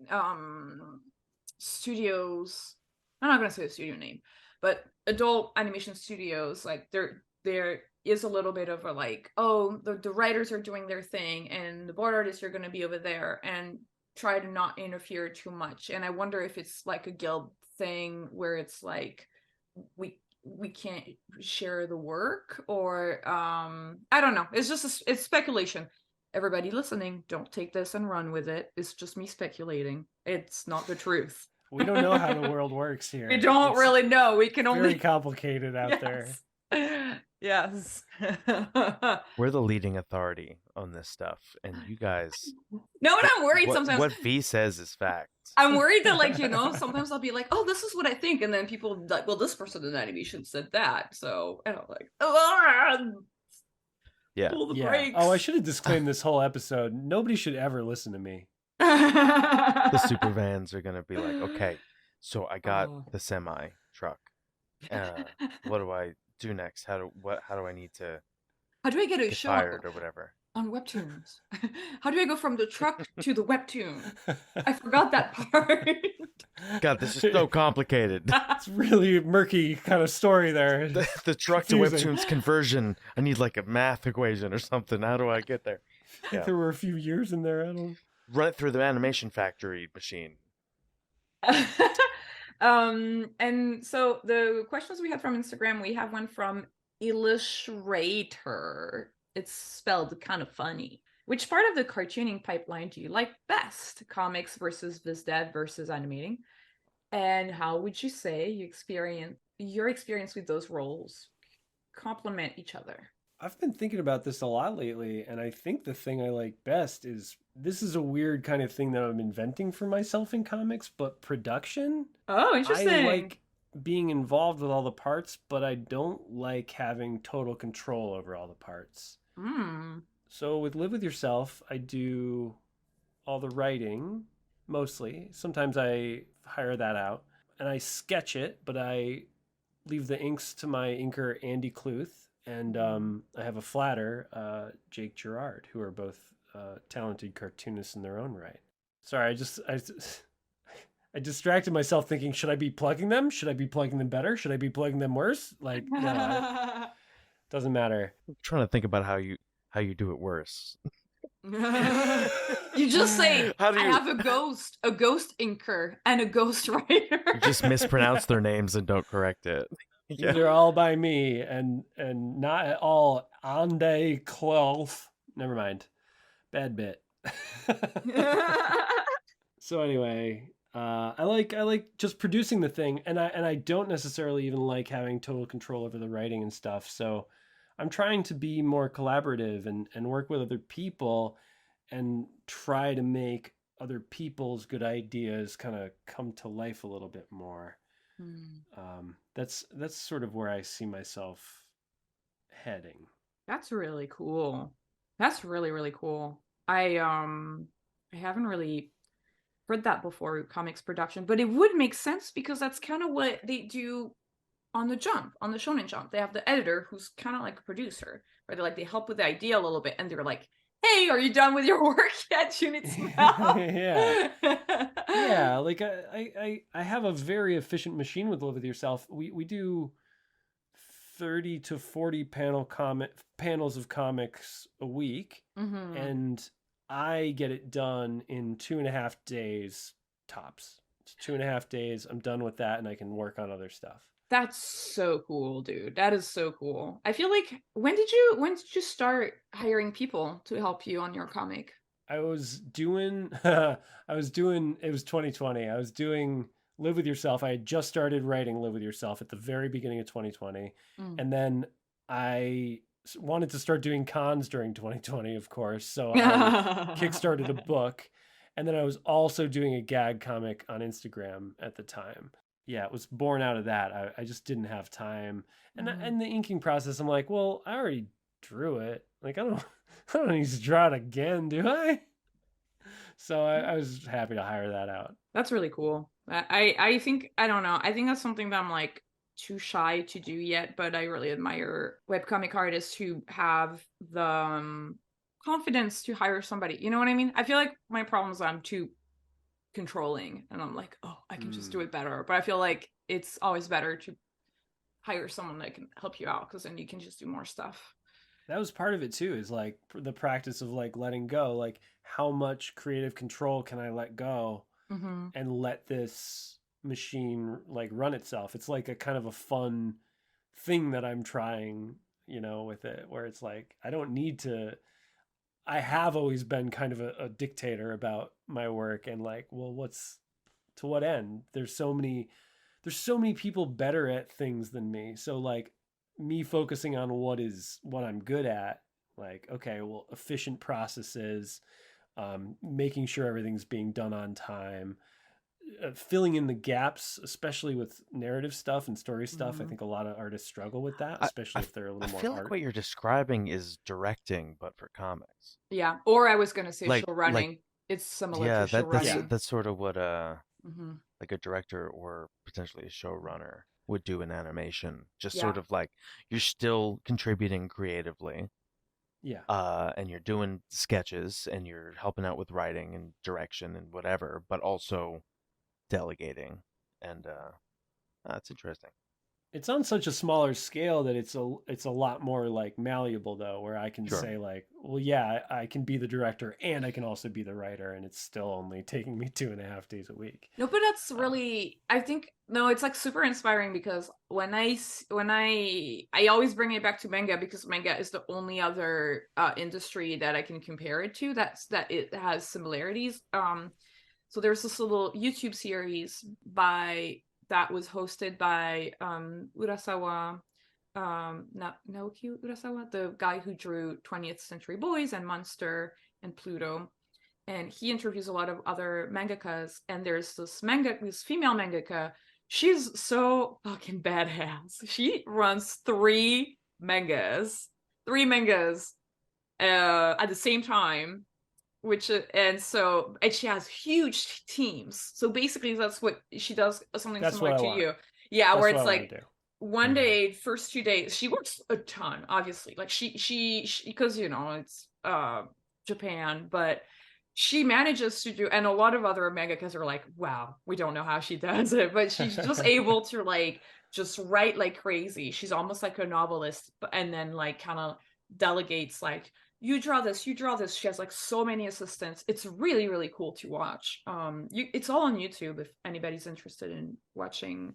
A: studios, I'm not going to say the studio name, but adult animation studios, like there is a little bit of a like, oh, the writers are doing their thing and the board artists are going to be over there, and try to not interfere too much. And I wonder if it's like a guild thing where it's like we can't share the work, or I don't know. It's just it's speculation. Everybody listening, don't take this and run with it. It's just me speculating. It's not the truth.
B: We don't know how the world works here.
A: We don't really know. We can only
B: very complicated out there.
A: Yes.
C: We're the leading authority on this stuff, and you guys.
A: No, and I'm worried sometimes.
C: What V says is fact.
A: I'm worried that, like, sometimes I'll be like, oh, this is what I think, and then people like, well, this person in animation said that, so, and I'm like, pull the brakes.
B: Oh, I should have disclaimed this whole episode. Nobody should ever listen to me.
C: The super vans are gonna be like, okay, so I got the semi truck. What do I do next? How do I need to?
A: How do I get a show
C: fired or whatever
A: on Webtoons? How do I go from the truck to the Webtoon? I forgot that part.
C: God, this is so complicated.
B: It's really murky kind of story there.
C: The truck confusing. To Webtoons conversion. I need like a math equation or something. How do I get there?
B: Yeah. There were a few years in there. I don't
C: run it through the animation factory machine.
A: And so the questions we had from Instagram, we have one from Illustrator. It's spelled kind of funny. Which part of the cartooning pipeline do you like best? Comics versus viz dev versus animating? And how would you say your experience with those roles complement each other?
B: I've been thinking about this a lot lately, and I think the thing I like best is this is a weird kind of thing that I'm inventing for myself in comics, but production.
A: Oh,
B: I
A: interesting.
B: like being involved with all the parts, but I don't like having total control over all the parts.
A: Hmm.
B: So with Live With Yourself, I do all the writing mostly. Sometimes I hire that out and I sketch it, but I leave the inks to my inker Andy Cluth, and I have a flatter, Jake Gerard, who are both talented cartoonists in their own right. Sorry, I distracted myself thinking, should I be plugging them? Should I be plugging them better? Should I be plugging them worse? Like, no, it doesn't matter.
C: I'm trying to think about how you do it worse.
A: You just say,
C: How do
A: I
C: you
A: have a ghost inker, and a ghost writer.
C: you just mispronounce their names and don't correct it?
B: These are all by me, and not at all Ande Cloth. Never mind, bad bit. So anyway, I like just producing the thing, and I don't necessarily even like having total control over the writing and stuff. So I'm trying to be more collaborative and work with other people and try to make other people's good ideas kind of come to life a little bit more. That's sort of where I see myself heading.
A: That's really cool. That's really, really cool. I haven't really heard that before with comics production, but it would make sense because that's kind of what they do on the Jump, on the Shonen Jump. They have the editor who's kind of like a producer, where they help with the idea a little bit, and they're like, "Hey, are you done with your work yet, Junitsu?"
B: Yeah. Yeah, like I have a very efficient machine with Live With Yourself. We do 30 to 40 panels of comics a week, and I get it done in 2.5 days tops. It's 2.5 days. I'm done with that, and I can work on other stuff.
A: That's so cool, dude. That is so cool. I feel like when did you start hiring people to help you on your comic?
B: I was doing it was 2020. I was doing Live With Yourself. I had just started writing Live With Yourself at the very beginning of 2020.
A: Mm.
B: And then I wanted to start doing cons during 2020, of course. So I kickstarted a book. And then I was also doing a gag comic on Instagram at the time. Yeah, it was born out of that. I just didn't have time. And the inking process, I'm like, well, I already drew it. Like, I don't need to draw it again, do I? So I was happy to hire that out.
A: That's really cool. I think, I don't know. I think that's something that I'm like too shy to do yet, but I really admire webcomic artists who have the confidence to hire somebody. You know what I mean? I feel like my problem is I'm too controlling, and I'm like, oh, I can just do it better. But I feel like it's always better to hire someone that can help you out, because then you can just do more stuff.
B: That was part of it too, is like the practice of like letting go. Like, how much creative control can I let go and let this machine like run itself? It's like a kind of a fun thing that I'm trying, with it, where it's like I don't need to. I have always been kind of a dictator about my work, and like, well, to what end? There's so many people better at things than me. So like, me focusing on what I'm good at, like, okay, well, efficient processes, making sure everything's being done on time, filling in the gaps, especially with narrative stuff and story stuff. I think a lot of artists struggle with that,
C: I,
B: especially if they're a
C: I
B: little more
C: feel like
B: art.
C: what you're describing is directing, but for comics.
A: Yeah. Or I was gonna say
C: Like,
A: show running. It's similar
C: yeah,
A: to show running.
C: that's sort of what
A: Mm-hmm.
C: like a director or potentially a showrunner would do in animation. Just
A: Yeah.
C: sort of like you're still contributing creatively,
B: Yeah.
C: and you're doing sketches and you're helping out with writing and direction and whatever, but also delegating. And that's interesting.
B: It's on such a smaller scale that it's a lot more like malleable though, where I can
C: Sure.
B: say like, well, yeah, I can be the director and I can also be the writer, and it's still only taking me 2.5 days a week.
A: No, but that's
B: Uh,
A: really, I think, no, it's like super inspiring because when I always bring it back to manga because manga is the only other industry that I can compare it to that it has similarities. So there's this little YouTube series by that was hosted by Urasawa, Naoki Urasawa, the guy who drew 20th Century Boys and Monster and Pluto, and he interviews a lot of other mangakas. And there's this female mangaka. She's so fucking badass. She runs three mangas at the same time, which and she has huge teams. So basically that's what she does, something
B: that's
A: similar
B: what I
A: to
B: want.
A: you. Yeah, where
B: That's what
A: it's
B: I want
A: like
B: to do.
A: one
C: Mhm.
A: day, first 2 days, she works a ton, obviously. Like she because it's Japan, but she manages to do, and a lot of other mangakas are like, wow, we don't know how she does it, but she's just able to like just write like crazy. She's almost like a novelist, and then like kind of delegates like, you draw this, you draw this. She has like so many assistants. It's really, really cool to watch. It's all on YouTube if anybody's interested in watching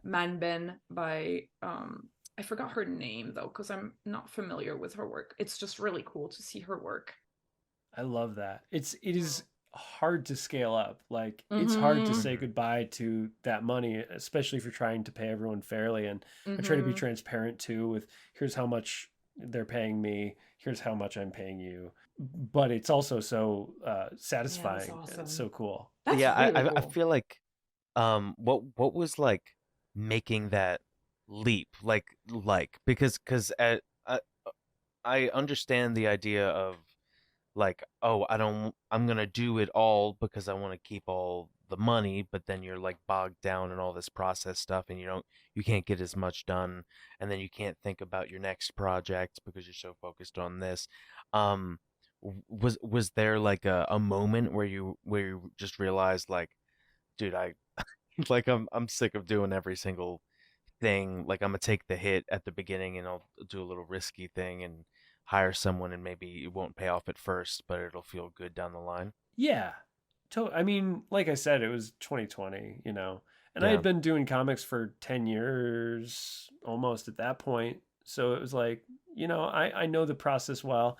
A: Manben by I forgot her name though, because I'm not familiar with her work. It's just really cool to see her work.
B: I love that. It is hard to scale up. Like it's hard to
A: Mm-hmm.
B: say
C: Mhm.
B: goodbye to that money, especially if you're trying to pay everyone fairly. And I try to be
A: Mm-hmm.
B: transparent too with here's how much they're paying me, here's how much I'm paying you. But it's also so
A: Yeah, that's
B: satisfying and it's
A: awesome.
B: so cool.
A: That's
C: Yeah,
A: really
C: I
A: cool.
C: feel like what was like making that leap because I understand the idea of like, oh, I'm gonna do it all because I want to keep all the money, but then you're like bogged down in all this process stuff and you can't get as much done, and then you can't think about your next project because you're so focused on this. um was there like a moment where you just realized like, dude, I like I'm sick of doing every single thing. Like I'm gonna take the hit at the beginning and I'll do a little risky thing and hire someone, and maybe it won't pay off at first, but it'll feel good down the line.
B: Yeah. I mean, like I said, it was 2020, and I had
C: Yeah.
B: been doing comics for 10 years almost at that point. So it was like, I know the process well.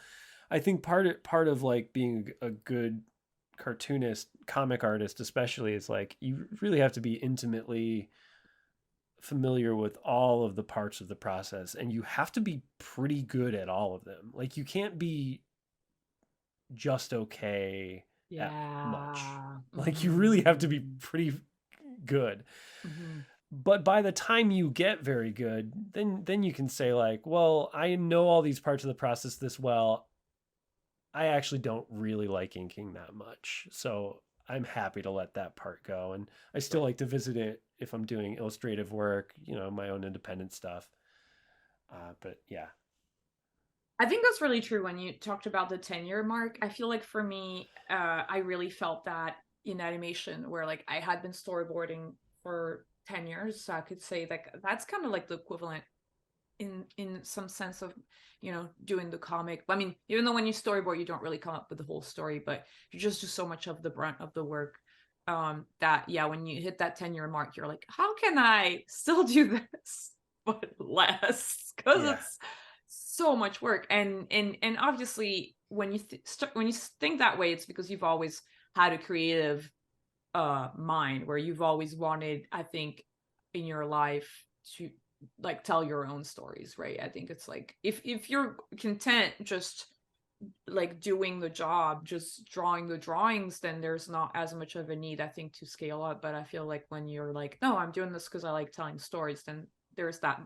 B: I think part of like being a good cartoonist, comic artist especially, is like you really have to be intimately familiar with all of the parts of the process, and you have to be pretty good at all of them. Like you can't be just okay at much.
A: Yeah.
B: Like you really have to be
A: Mm-hmm.
B: pretty good.
A: Mm-hmm.
B: But by the time you get very good, then you can say like, well, I know all these parts of the process this well. I actually don't really like inking that much. So I'm happy to let that part go. And I still
C: Right.
B: like to visit it if I'm doing illustrative work, my own independent stuff. But yeah.
A: I think that's really true when you talked about the 10-year mark. I feel like for me, I really felt that in animation where like I had been storyboarding for 10 years. So I could say like that's kind of like the equivalent in some sense of, doing the comic. I mean, even though when you storyboard, you don't really come up with the whole story, but you just do so much of the brunt of the work. That yeah, when you hit that 10-year mark, you're like, how can I still do this but less? Because
B: Yeah.
A: it's so much work. And obviously when when you think that way, it's because you've always had a creative mind where you've always wanted, I think, in your life to like tell your own stories, right? I think it's like if you're content just like doing the job, just drawing the drawings, then there's not as much of a need, I think, to scale up. But I feel like when you're like, no, I'm doing this because I like telling stories, then there's that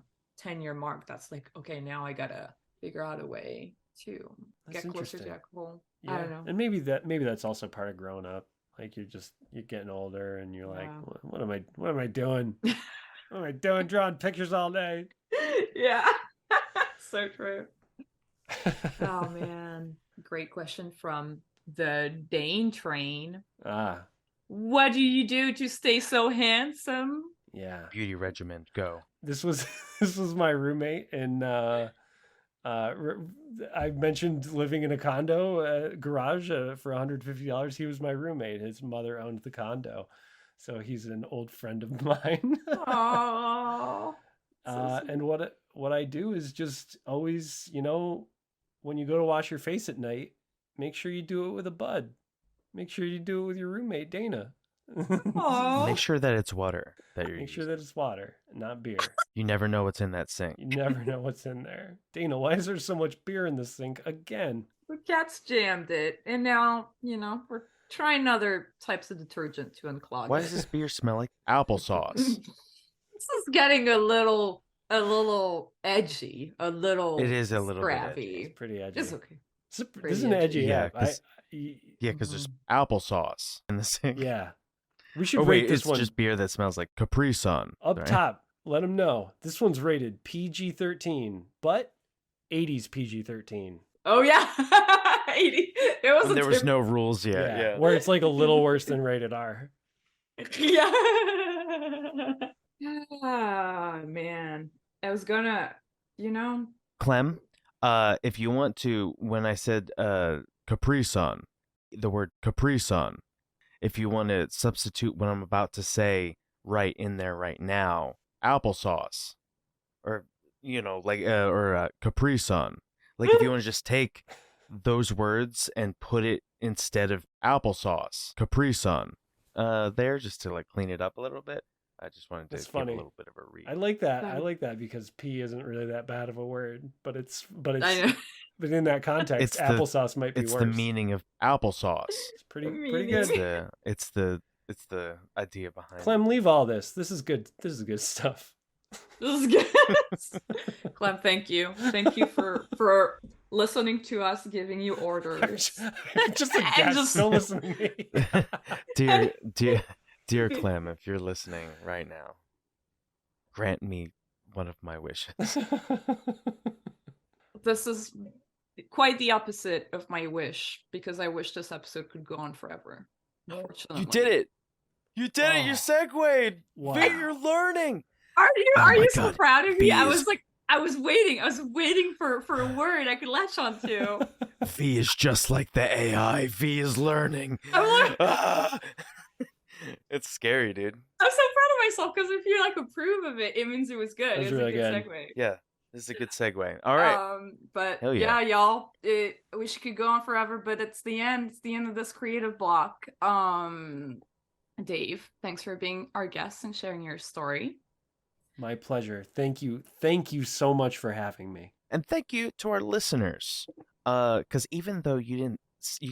A: 10-year mark that's like, okay, now I gotta figure out a way to
B: That's
A: get closer to
B: interesting.
A: that goal. I
B: Yeah.
A: don't know.
B: And maybe that's also part of growing up. Like you're getting older and you're like,
A: Yeah.
B: what am I doing? What am I doing drawing pictures all day?
A: Yeah. So true. Oh man. Great question from the Dane train.
B: Ah,
A: What do you do to stay so handsome?
B: Yeah.
C: Beauty regimen. Go.
B: This was my roommate, and I mentioned living in a condo garage for $150. He was my roommate. His mother owned the condo, so he's an old friend of mine.
A: Oh.
B: And what I do is just always, when you go to wash your face at night, make sure you do it with a bud. Make sure you do it with your roommate, Dana.
C: Make sure that it's water that you're
B: Make sure
C: using.
B: that it's water, not beer.
C: You never know what's in that sink.
B: You never know what's in there. Dana, why is there so much beer in the sink again?
A: The cats jammed it, and now, we're trying other types of detergent to unclog
C: Why
A: it.
C: does this beer smell like applesauce?
A: This is getting a little edgy, a little
C: It is a little bit
A: scrappy.
C: edgy.
B: It's pretty edgy.
A: It's okay.
B: This is an edgy
C: Yeah,
B: app.
C: 'cause- because there's applesauce in the sink.
B: Yeah. We should
C: Oh
B: rate
C: wait,
B: this
C: it's
B: one
C: just beer that smells like Capri Sun.
B: up
C: right?
B: top. Let them know. This one's rated PG-13, but 80s PG-13.
A: Oh yeah, 80. It was.
C: There was no rules yet. Yeah.
B: Where it's like a little worse than rated R.
A: Yeah. Ah, man. I was gonna,
C: Clem, if you want to, when I said Capri Sun, the word Capri Sun, if you want to substitute what I'm about to say right in there right now, applesauce, or Capri Sun, like if you want to just take those words and put it instead of applesauce, Capri Sun, there just to like clean it up a little bit. I just wanted to
B: That's
C: give
B: funny.
C: a little bit of a read.
B: I like that.
A: Funny.
B: I like that because P isn't really that bad of a word, but it's
A: I know.
B: but in that context,
C: It's the-
B: applesauce might be
C: It's
B: worse.
C: the meaning of applesauce.
B: It's pretty
A: meaning.
B: good.
C: It's the idea behind
B: Clem,
C: it.
B: leave all this. This is good. This is good stuff.
A: This is good. Clem, thank you. Thank you for listening to us, giving you orders.
B: Just a
A: And
B: guest.
A: just-
B: Don't listen to me.
C: dear Clem, if you're listening right now, grant me one of my wishes.
A: This is quite the opposite of my wish, because I wish this episode could go on forever. Unfortunately.
C: You did it! You did it! You
B: Oh.
C: segued!
B: Wow.
C: V, you're learning!
A: Are you
C: Oh my
A: so
C: God.
A: proud of me? I
C: Bees.
A: was like, I was waiting for a word I could latch onto.
C: V is just like the AI. V is learning.
A: I'm like-
C: Ah! It's scary, dude.
A: I'm so proud of myself, because if you approve of it, it means it was good.
B: That was
A: It was
B: really
A: a good
B: good.
A: segue.
C: Yeah, this is a good segue. All right.
A: But
C: Hell yeah.
A: y'all, I wish it could go on forever, but it's the end. It's the end of this creative block. Dave, thanks for being our guest and sharing your story.
B: My pleasure. Thank you. Thank you so much for having me.
C: And thank you to our listeners. Because even though you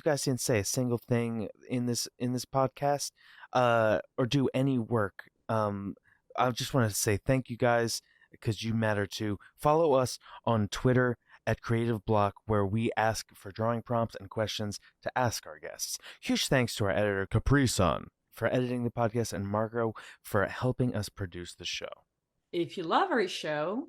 C: guys didn't say a single thing in this podcast, or do any work, I just want to say thank you guys, because you matter too. Follow us on Twitter at Creative Block, where we ask for drawing prompts and questions to ask our guests. Huge thanks to our editor Capri Sun for editing the podcast, and Marco for helping us produce the show.
A: If you love our show,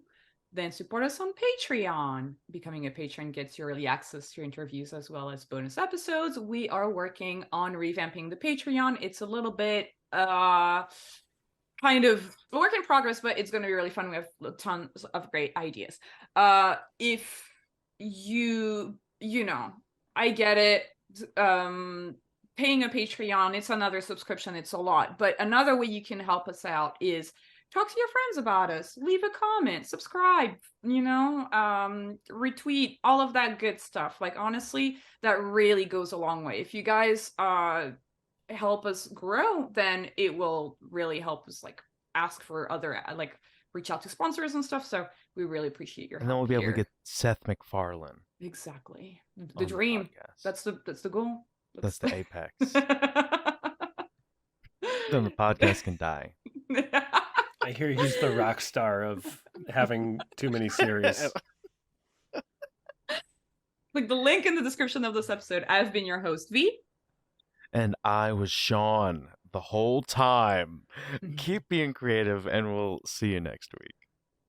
A: then support us on Patreon. Becoming a patron gets you early access to interviews as well as bonus episodes. We are working on revamping the Patreon. It's a little bit kind of a work in progress, but it's going to be really fun. We have tons of great ideas. If I get it. Paying a Patreon, it's another subscription. It's a lot. But another way you can help us out is talk to your friends about us, leave a comment, subscribe, retweet, all of that good stuff. Honestly, that really goes a long way. If you guys help us grow, then it will really help us ask for other reach out to sponsors and stuff. So we really appreciate your help.
C: And then we'll be able
A: here.
C: to get Seth MacFarlane.
A: Exactly
C: on
A: the dream.
C: podcast.
A: That's the goal.
C: That's the apex. Then the podcast can die.
B: I hear he's the rock star of having too many series.
A: The link in the description of this episode. I've been your host, V.
C: And I was Sean the whole time. Keep being creative, and we'll see you next week.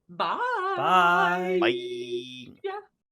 A: Bye.
B: Bye.
C: Bye.
A: Yeah.